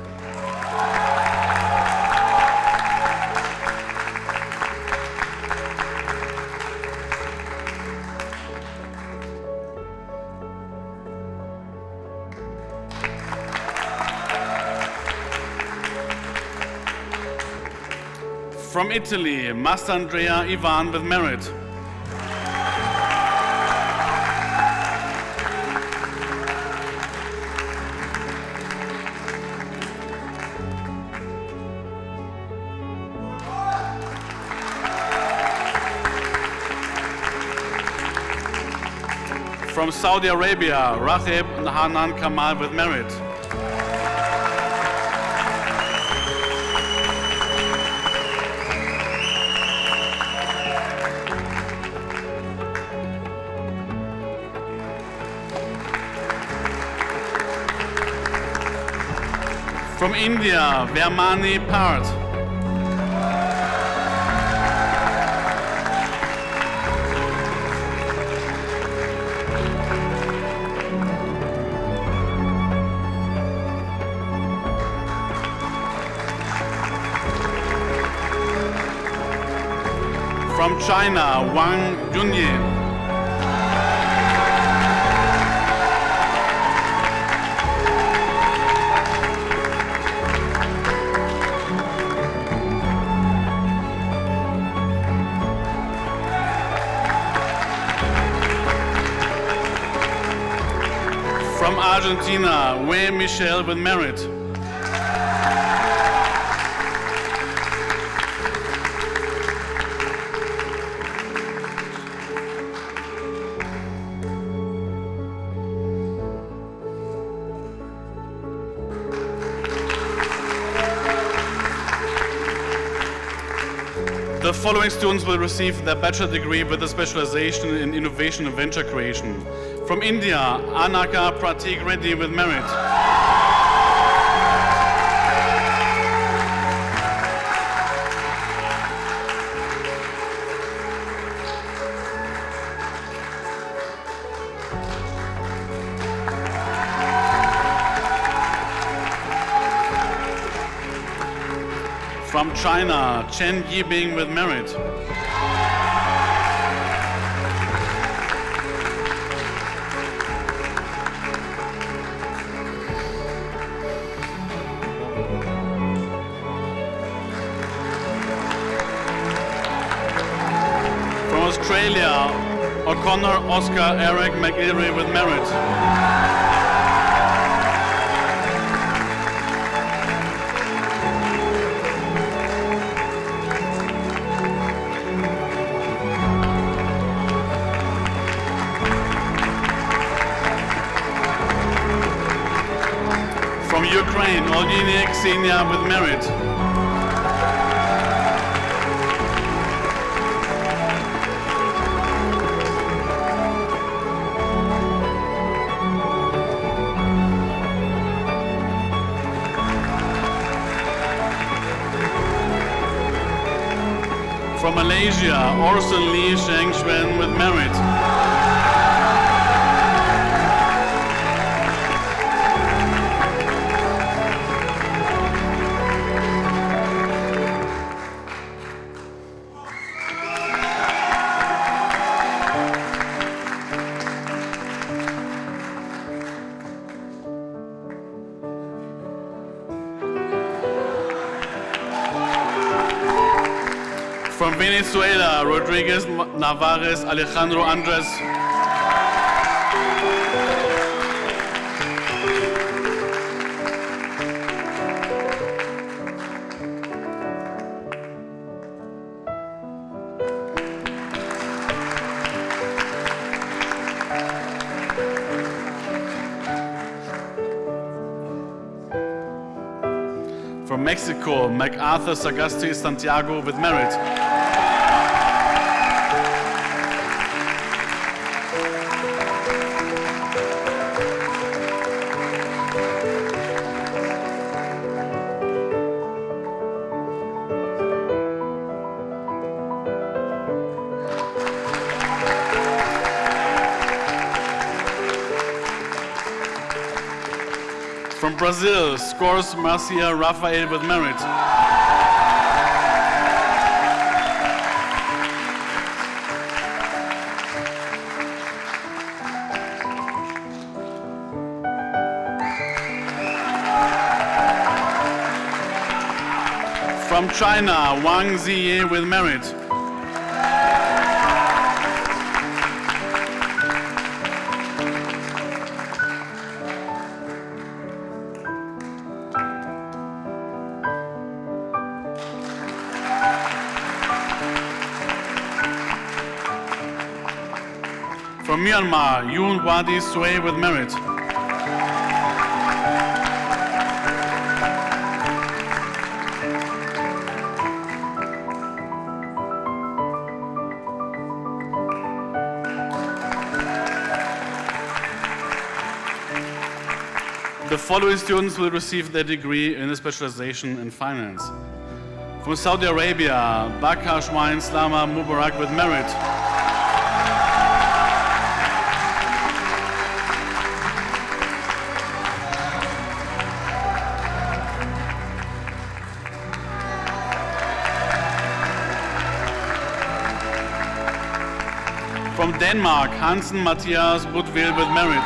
From Italy, Mastandrea Ivan with merit. From Saudi Arabia, Raghib Hanan Kamal with merit. From India, Vermani Part. From China, Wang Yunye. Argentina, Wei Michel with merit. The following students will receive their bachelor degree with a specialization in innovation and venture creation. From India, Anaka Pratik Reddy with merit. From China, Chen Yibing with merit. From Australia, O'Connor Oscar Eric McIlroy with merit. From Ukraine, Olginia Ksenia with merit. From Malaysia, Orson Lee Sheng Xuan with merit. From Venezuela, Rodriguez Navarez Alejandro Andres. From Mexico, MacArthur Sagasti Santiago with merit. From Brazil, scores Marcia Rafael with merit. From China, Wang Ziye with merit. From Myanmar, Yoon Wadi Sue with merit. The following students will receive their degree in a specialization in finance. From Saudi Arabia, Bakar Shwain Slama Mubarak with merit. From Denmark, Hansen Matthias Budvil with merit.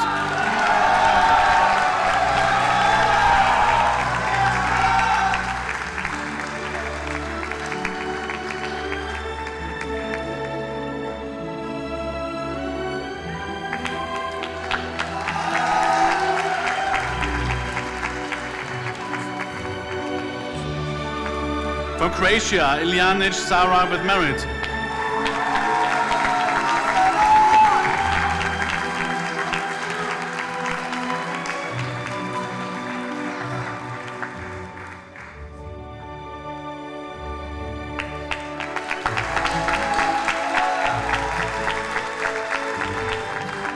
From Croatia, Iljanic Sara with merit.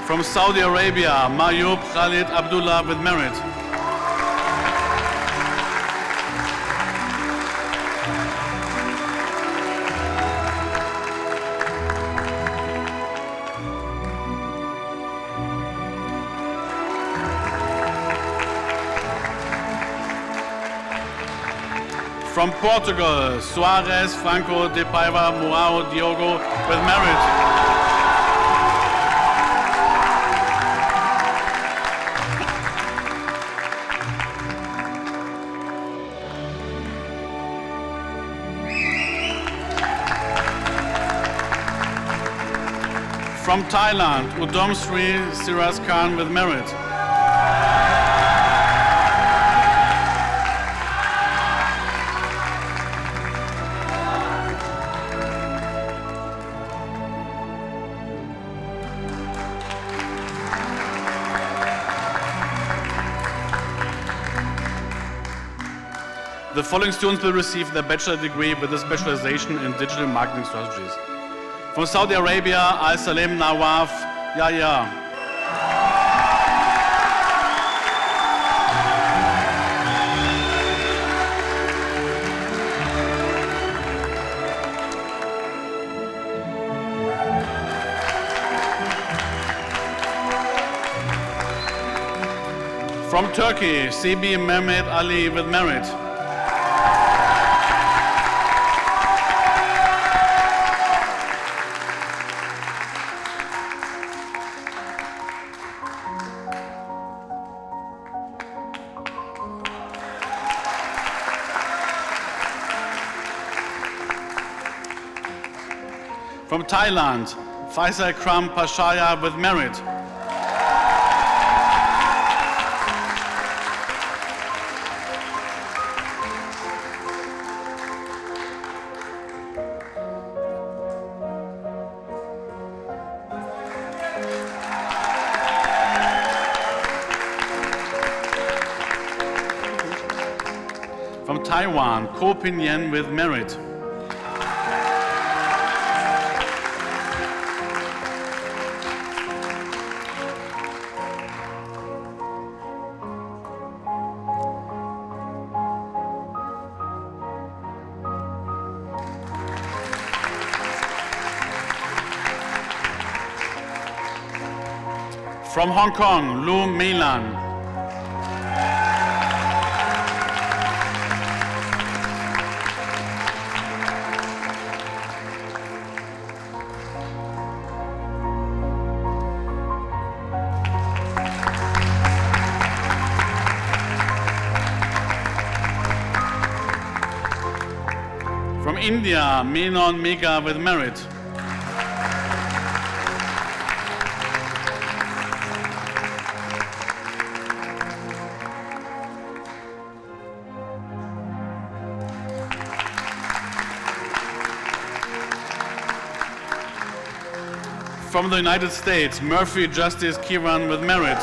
From Saudi Arabia, Mayub Khalid Abdullah with merit. From Portugal, Soares Franco de Paiva Moao Diogo with merit. From Thailand, Udom Sri Siras Khan with merit. The following students will receive their bachelor degree with a specialization in digital marketing strategies. From Saudi Arabia, Al Salem Nawaf Yahya. From Turkey, Sebi Mehmet Ali with merit. From Thailand, Faisal Kram Pashaya with merit. From Taiwan, Ko Pin Yen with merit. From Hong Kong, Lu Meilan. From India, Menon Mega with merit. From the United States, Murphy Justice Kiran with merit.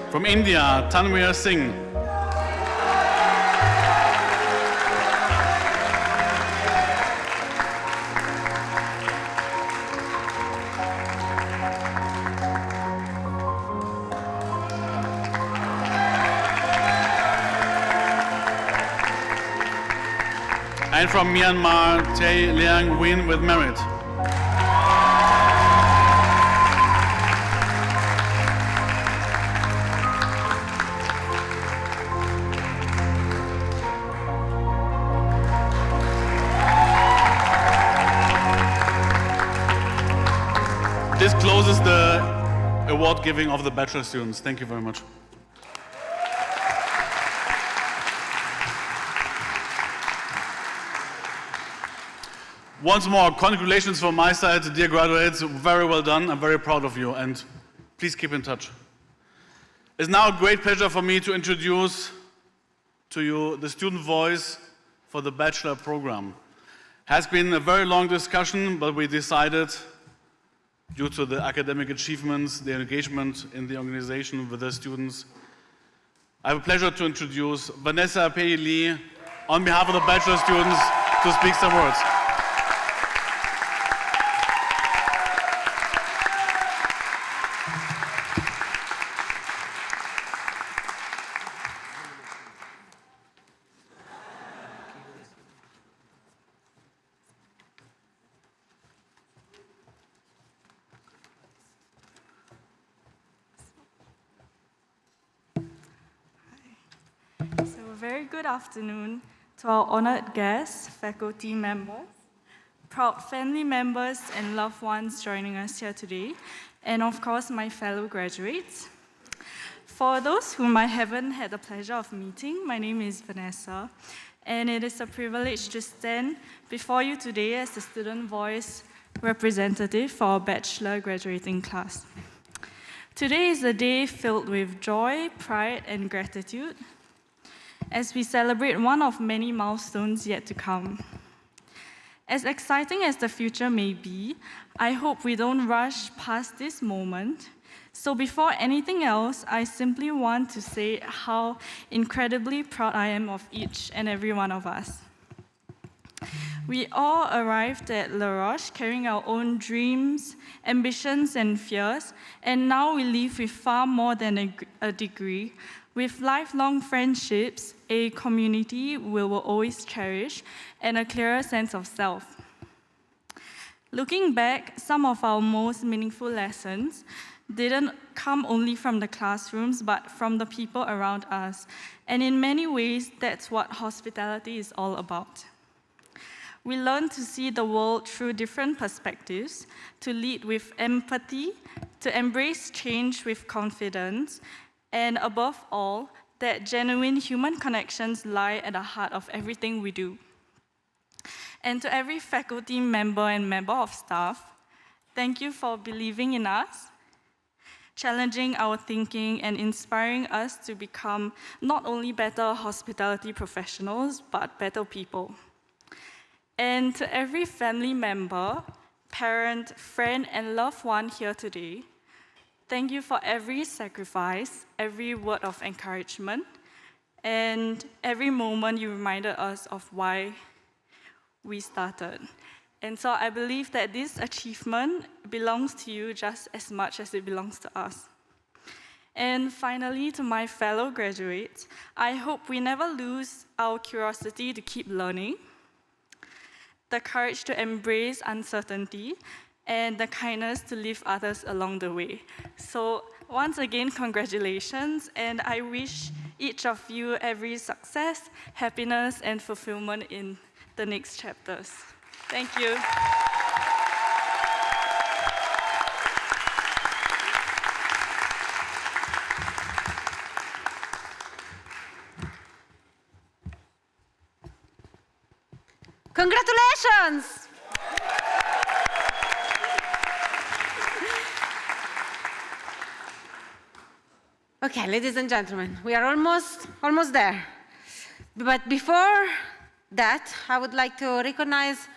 From India, Tanvir Singh. And from Myanmar, Tay Liang Win with merit. This closes the award giving of the bachelor students. Thank you very much. Once more, congratulations from my side, dear graduates. Very well done. I'm very proud of you, and please keep in touch. It's now a great pleasure for me to introduce to you the student voice for the bachelor program. Has been a very long discussion, but we decided, due to the academic achievements, the engagement in the organization with the students, I have a pleasure to introduce Vanessa Pei-Lee on behalf of the bachelor students to speak some words. So a very good afternoon to our honored guests, faculty members, proud family members and loved ones joining us here today, and of course my fellow graduates. For those whom I haven't had the pleasure of meeting, my name is Vanessa, and it is a privilege to stand before you today as the student voice representative for our bachelor graduating class. Today is a day filled with joy, pride, and gratitude as we celebrate one of many milestones yet to come. As exciting as the future may be, I hope we don't rush past this moment. So before anything else, I simply want to say how incredibly proud I am of each and every one of us. We all arrived at Roches carrying our own dreams, ambitions, and fears, and now we leave with far more than a degree, with lifelong friendships, a community we will always cherish, and a clearer sense of self. Looking back, some of our most meaningful lessons didn't come only from the classrooms, but from the people around us. And in many ways, that's what hospitality is all about. We learn to see the world through different perspectives, to lead with empathy, to embrace change with confidence, and above all, that genuine human connections lie at the heart of everything we do. And to every faculty member and member of staff, thank you for believing in us, challenging our thinking, and inspiring us to become not only better hospitality professionals, but better people. And to every family member, parent, friend, and loved one here today, thank you for every sacrifice, every word of encouragement, and every moment you reminded us of why we started. And so I believe that this achievement belongs to you just as much as it belongs to us. And finally, to my fellow graduates, I hope we never lose our curiosity to keep learning, the courage to embrace uncertainty, and the kindness to lift others along the way. So once again, congratulations, and I wish each of you every success, happiness, and fulfillment in the next chapters. Thank you. Congratulations! Okay, ladies and gentlemen, we are almost there. But before that, I would like to recognize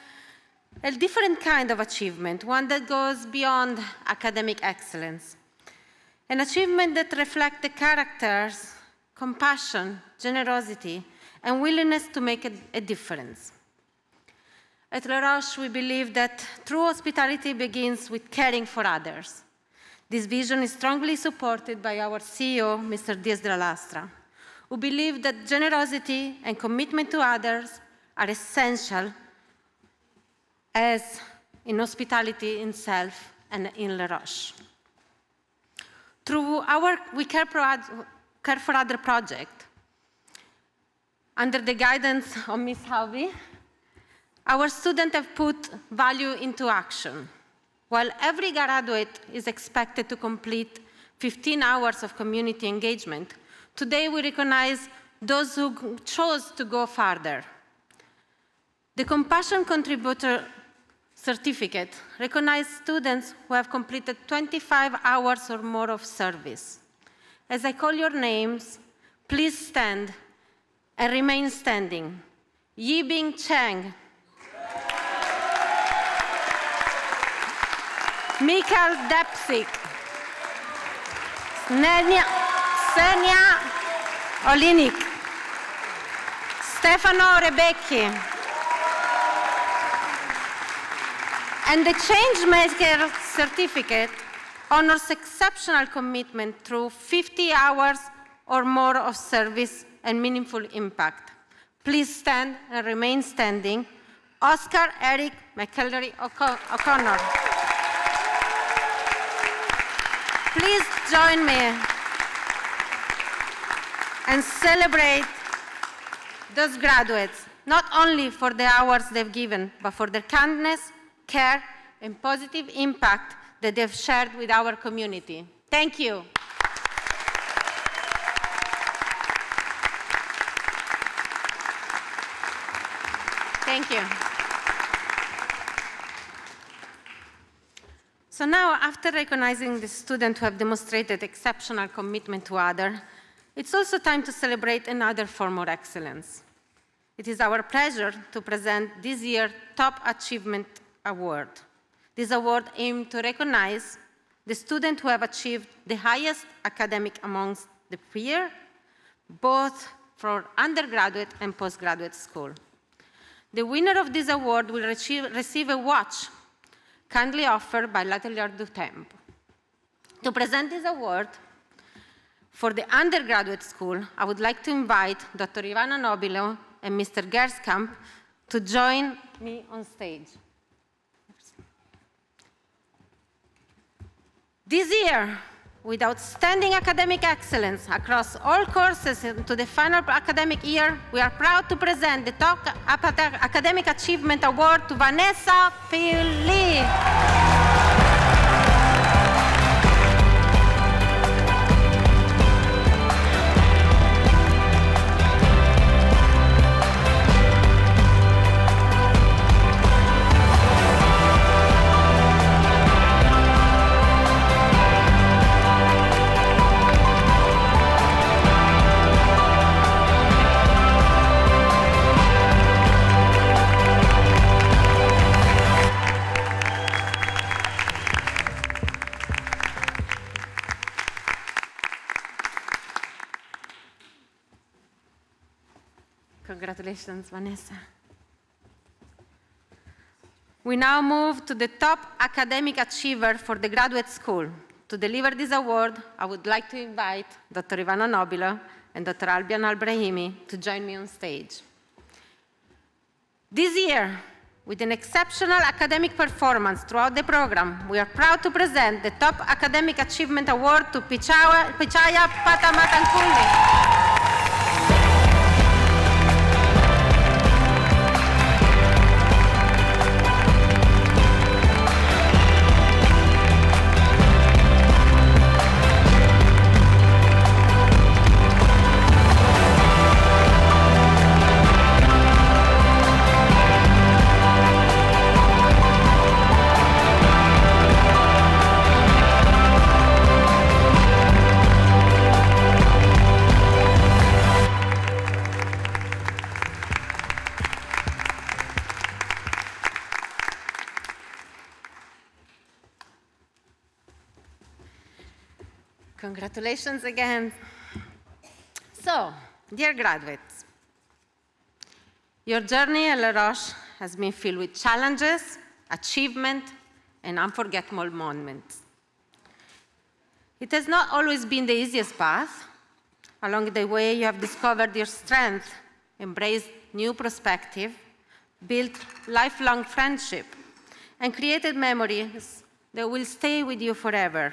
a different kind of achievement, one that goes beyond academic excellence. An achievement that reflects the characters, compassion, generosity, and willingness to make a difference. At La Roche, we believe that true hospitality begins with caring for others. This vision is strongly supported by our CEO, Mr. Diaz de la Lastra, who believe that generosity and commitment to others are essential as in hospitality itself and in La Roche. Through our We Care for Other project, under the guidance of Ms. Hauvi, our students have put value into action. While every graduate is expected to complete 15 hours of community engagement, today we recognize those who chose to go farther. The compassion contributor certificate recognizes students who have completed 25 hours or more of service. As I call your names, please stand and remain standing. Yibing Cheng. Mikael Depsik. Senia Olinik. Stefano Rebecchi. And the Changemaker certificate honors exceptional commitment through 50 hours or more of service and meaningful impact. Please stand and remain standing. Oscar Eric McElderry O'Connor. Please join me and celebrate those graduates, not only for the hours they've given, but for their kindness, care, and positive impact that they've shared with our community. Thank you. Thank you. So now, after recognizing the students who have demonstrated exceptional commitment to others, it's also time to celebrate another form of excellence. It is our pleasure to present this year's Top Achievement Award. This award aims to recognize the students who have achieved the highest academic amongst the peer, both for undergraduate and postgraduate school. The winner of this award will receive a watch kindly offered by L'Atelier du Tempo. To present this award for the undergraduate school, I would like to invite Dr. Ivana Nobilo and Mr. Gerskamp to join me on stage. This year, with outstanding academic excellence across all courses into the final academic year, we are proud to present the Top Academic Achievement Award to Vanessa Pili. Congratulations, Vanessa. We now move to the top academic achiever for the graduate school. To deliver this award, I would like to invite Dr. Ivana Nobilo and Dr. Albion Al-Brahimi to join me on stage. This year, with an exceptional academic performance throughout the program, we are proud to present the Top Academic Achievement Award to Pichaya Patamatankulli. Congratulations again. So, dear graduates, your journey at La Roche has been filled with challenges, achievement, and unforgettable moments. It has not always been the easiest path. Along the way, you have discovered your strength, embraced new perspective, built lifelong friendship, and created memories that will stay with you forever.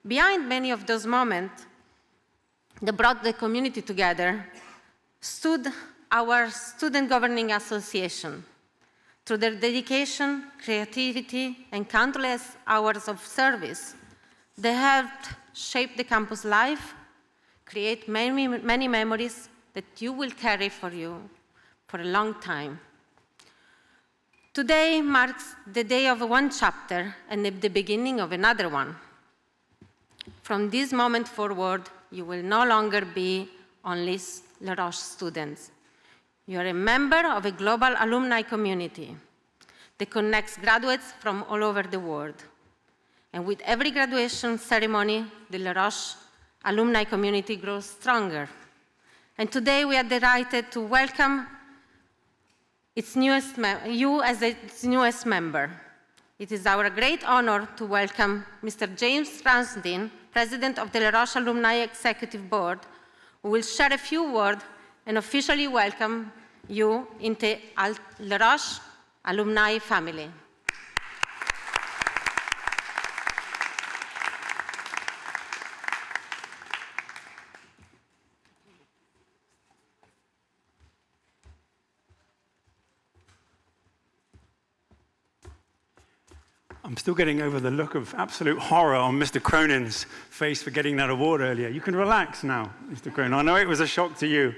Behind many of those moments that brought the community together stood our Student Governing Association. Through their dedication, creativity, and countless hours of service, they helped shape the campus life, create many memories that you will carry for a long time. Today marks the day of one chapter and the beginning of another one. From this moment forward, you will no longer be only Le Roche students. You are a member of a global alumni community that connects graduates from all over the world. And with every graduation ceremony, the Le Roche alumni community grows stronger. And today we are delighted to welcome you as its newest member. It is our great honor to welcome Mr. James Ramsden, President of the Le Roche Alumni Executive Board, who will share a few words and officially welcome you into Le Roche alumni family. I'm still getting over the look of absolute horror on Mr. Cronin's face for getting that award earlier. You can relax now, Mr. Cronin. I know it was a shock to you.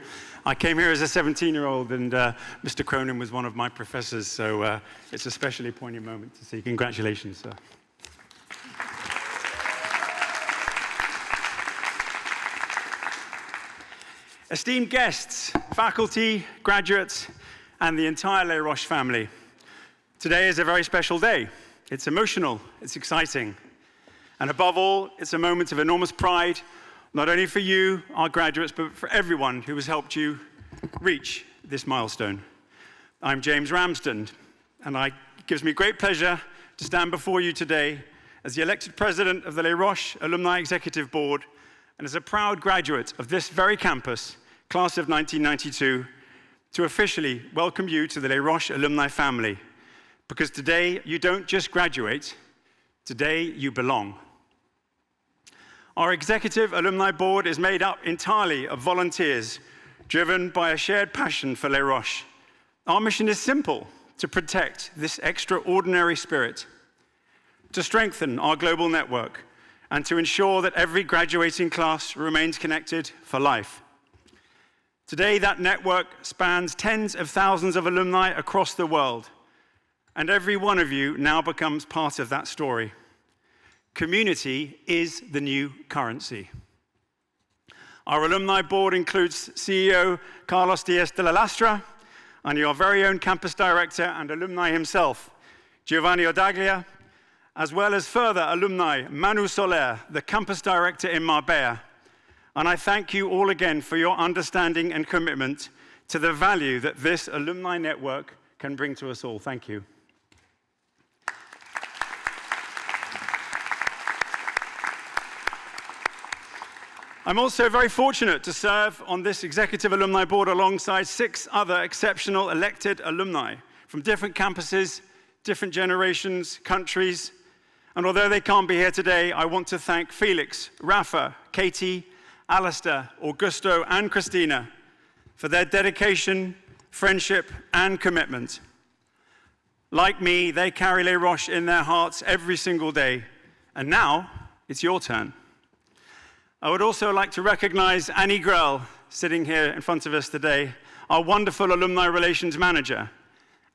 I came here as a 17-year-old, and Mr. Cronin was one of my professors, so it's a especially poignant moment to see. Congratulations, sir. Esteemed guests, faculty, graduates, and the entire Les Roches family, today is a very special day. It's emotional, it's exciting, and above all, it's a moment of enormous pride, not only for you, our graduates, but for everyone who has helped you reach this milestone. I'm James Ramsden, and it gives me great pleasure to stand before you today as the elected president of the Les Roches Alumni Executive Board, and as a proud graduate of this very campus, class of 1992, to officially welcome you to the Les Roches alumni family. Because today, you don't just graduate, today you belong. Our executive alumni board is made up entirely of volunteers, driven by a shared passion for Les Roches. Our mission is simple: to protect this extraordinary spirit, to strengthen our global network, and to ensure that every graduating class remains connected for life. Today, that network spans tens of thousands of alumni across the world, and every one of you now becomes part of that story. Community is the new currency. Our alumni board includes CEO Carlos Diaz de la Lastra, and your very own campus director and alumni himself, Giovanni Odaglia, as well as further alumni, Manu Soler, the campus director in Marbella. And I thank you all again for your understanding and commitment to the value that this alumni network can bring to us all. Thank you. I'm also very fortunate to serve on this executive alumni board alongside 6 other exceptional elected alumni from different campuses, different generations, countries. And although they can't be here today, I want to thank Felix, Rafa, Katie, Alistair, Augusto, and Christina for their dedication, friendship, and commitment. Like me, they carry Les Roches in their hearts every single day. And now, it's your turn. I would also like to recognize Annie Grell, sitting here in front of us today, our wonderful alumni relations manager.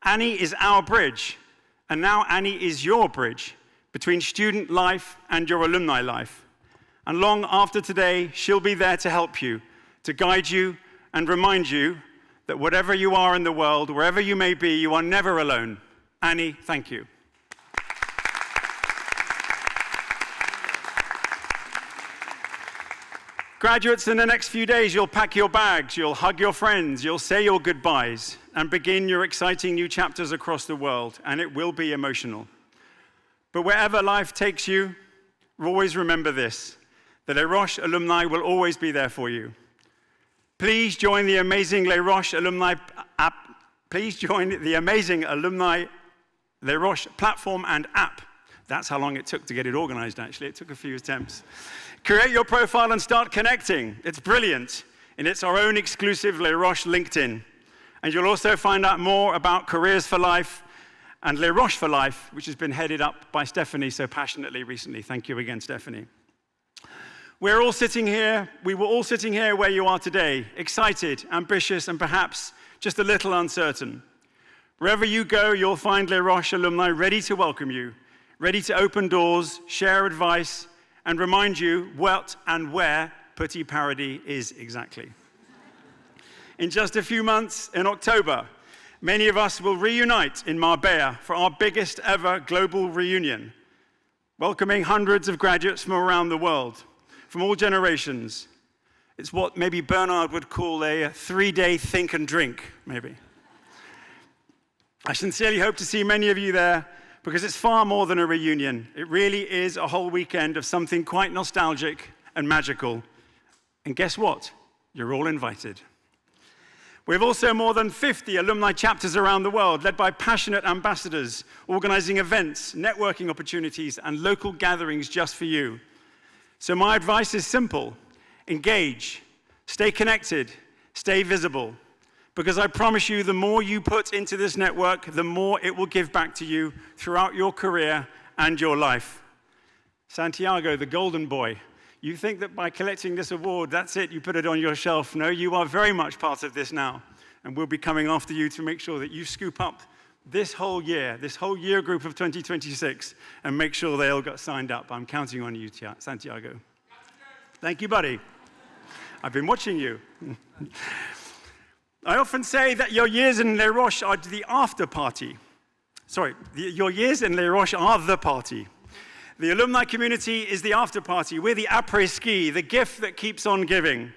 Annie is our bridge, and now Annie is your bridge between student life and your alumni life. And long after today, she'll be there to help you, to guide you, and remind you that whatever you are in the world, wherever you may be, you are never alone. Annie, thank you. Graduates, in the next few days, you'll pack your bags, you'll hug your friends, you'll say your goodbyes, and begin your exciting new chapters across the world, and it will be emotional. But wherever life takes you, always remember this: the Les Roches alumni will always be there for you. Please join the amazing Les Roches alumni app. Please join the amazing alumni Les Roches platform and app. That's how long it took to get it organized, actually. It took a few attempts. Create your profile and start connecting. It's brilliant, and it's our own exclusive Les Roches LinkedIn. And you'll also find out more about Careers for Life and Les Roches for Life, which has been headed up by Stephanie so passionately recently. Thank you again, Stephanie. We were all sitting here where you are today, excited, ambitious, and perhaps just a little uncertain. Wherever you go, you'll find Les Roches alumni ready to welcome you, ready to open doors, share advice, and remind you what and where Petit Paradis is exactly. In just a few months, in October, many of us will reunite in Marbella for our biggest ever global reunion, welcoming hundreds of graduates from around the world, from all generations. It's what maybe Bernard would call a 3-day think and drink, maybe. I sincerely hope to see many of you there because it's far more than a reunion. It really is a whole weekend of something quite nostalgic and magical. And guess what? You're all invited. We have also more than 50 alumni chapters around the world, led by passionate ambassadors, organizing events, networking opportunities, and local gatherings just for you. So my advice is simple. Engage, stay connected, stay visible. Because I promise you, the more you put into this network, the more it will give back to you throughout your career and your life. Santiago, the golden boy, you think that by collecting this award, that's it, you put it on your shelf. No, you are very much part of this now. And we'll be coming after you to make sure that you scoop up this whole year group of 2026, and make sure they all got signed up. I'm counting on you, Santiago. Thank you, buddy. I've been watching you. I often say that your years in Les Roches are the after party. Sorry, your years in Les Roches are the party. The alumni community is the after party. We're the après-ski, the gift that keeps on giving.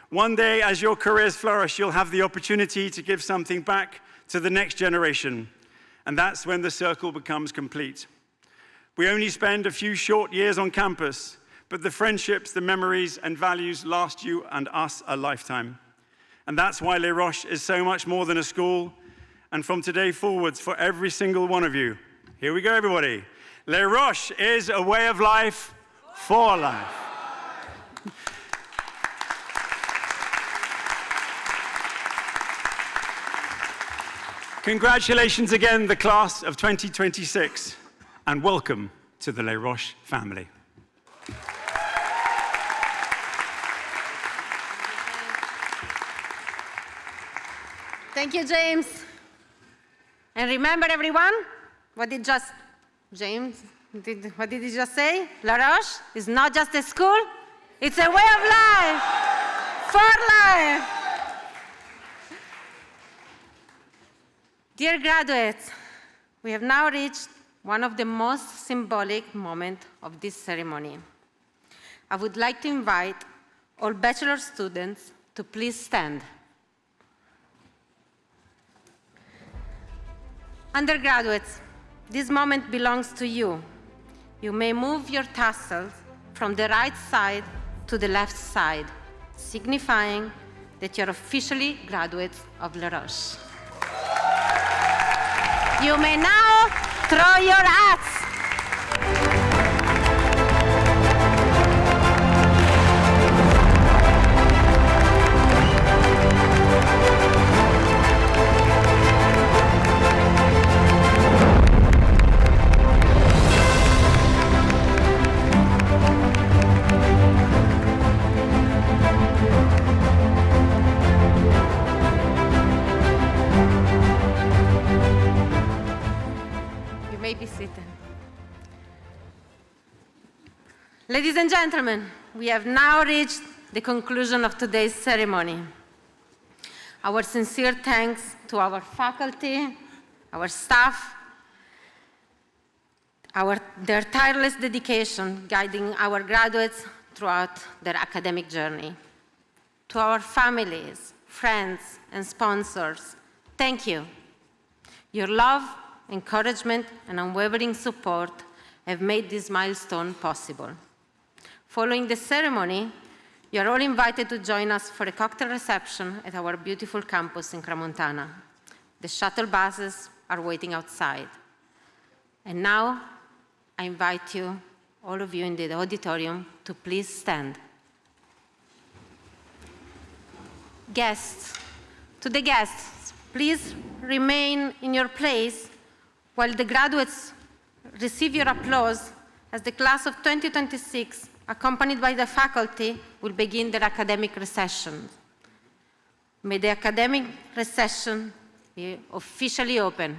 One day, as your careers flourish, you'll have the opportunity to give something back to the next generation. And that's when the circle becomes complete. We only spend a few short years on campus, but the friendships, the memories, and values last you and us a lifetime. And that's why Les Roches is so much more than a school. And from today forwards, for every single one of you, here we go, everybody. Les Roches is a way of life for life. Congratulations again, the class of 2026, and welcome to the Les Roches family. Thank you, James. And remember, everyone, what did James just say? La Roche is not just a school, it's a way of life, for life. Dear graduates, we have now reached one of the most symbolic moments of this ceremony. I would like to invite all bachelor students to please stand. Undergraduates, this moment belongs to you. You may move your tassels from the right side to the left side, signifying that you're officially graduates of Les Roches. You may now throw your hats. Be seated. Ladies and gentlemen, we have now reached the conclusion of today's ceremony. Our sincere thanks to our faculty, our staff, their tireless dedication guiding our graduates throughout their academic journey. To our families, friends, and sponsors, thank you. Your love, encouragement, and unwavering support have made this milestone possible. Following the ceremony, you are all invited to join us for a cocktail reception at our beautiful campus in Crans-Montana. The shuttle buses are waiting outside. And now, I invite you, all of you in the auditorium, to please stand. Guests, to the guests, please remain in your place while the graduates receive your applause, as the class of 2026, accompanied by the faculty, will begin their academic recession. May the academic recession officially open.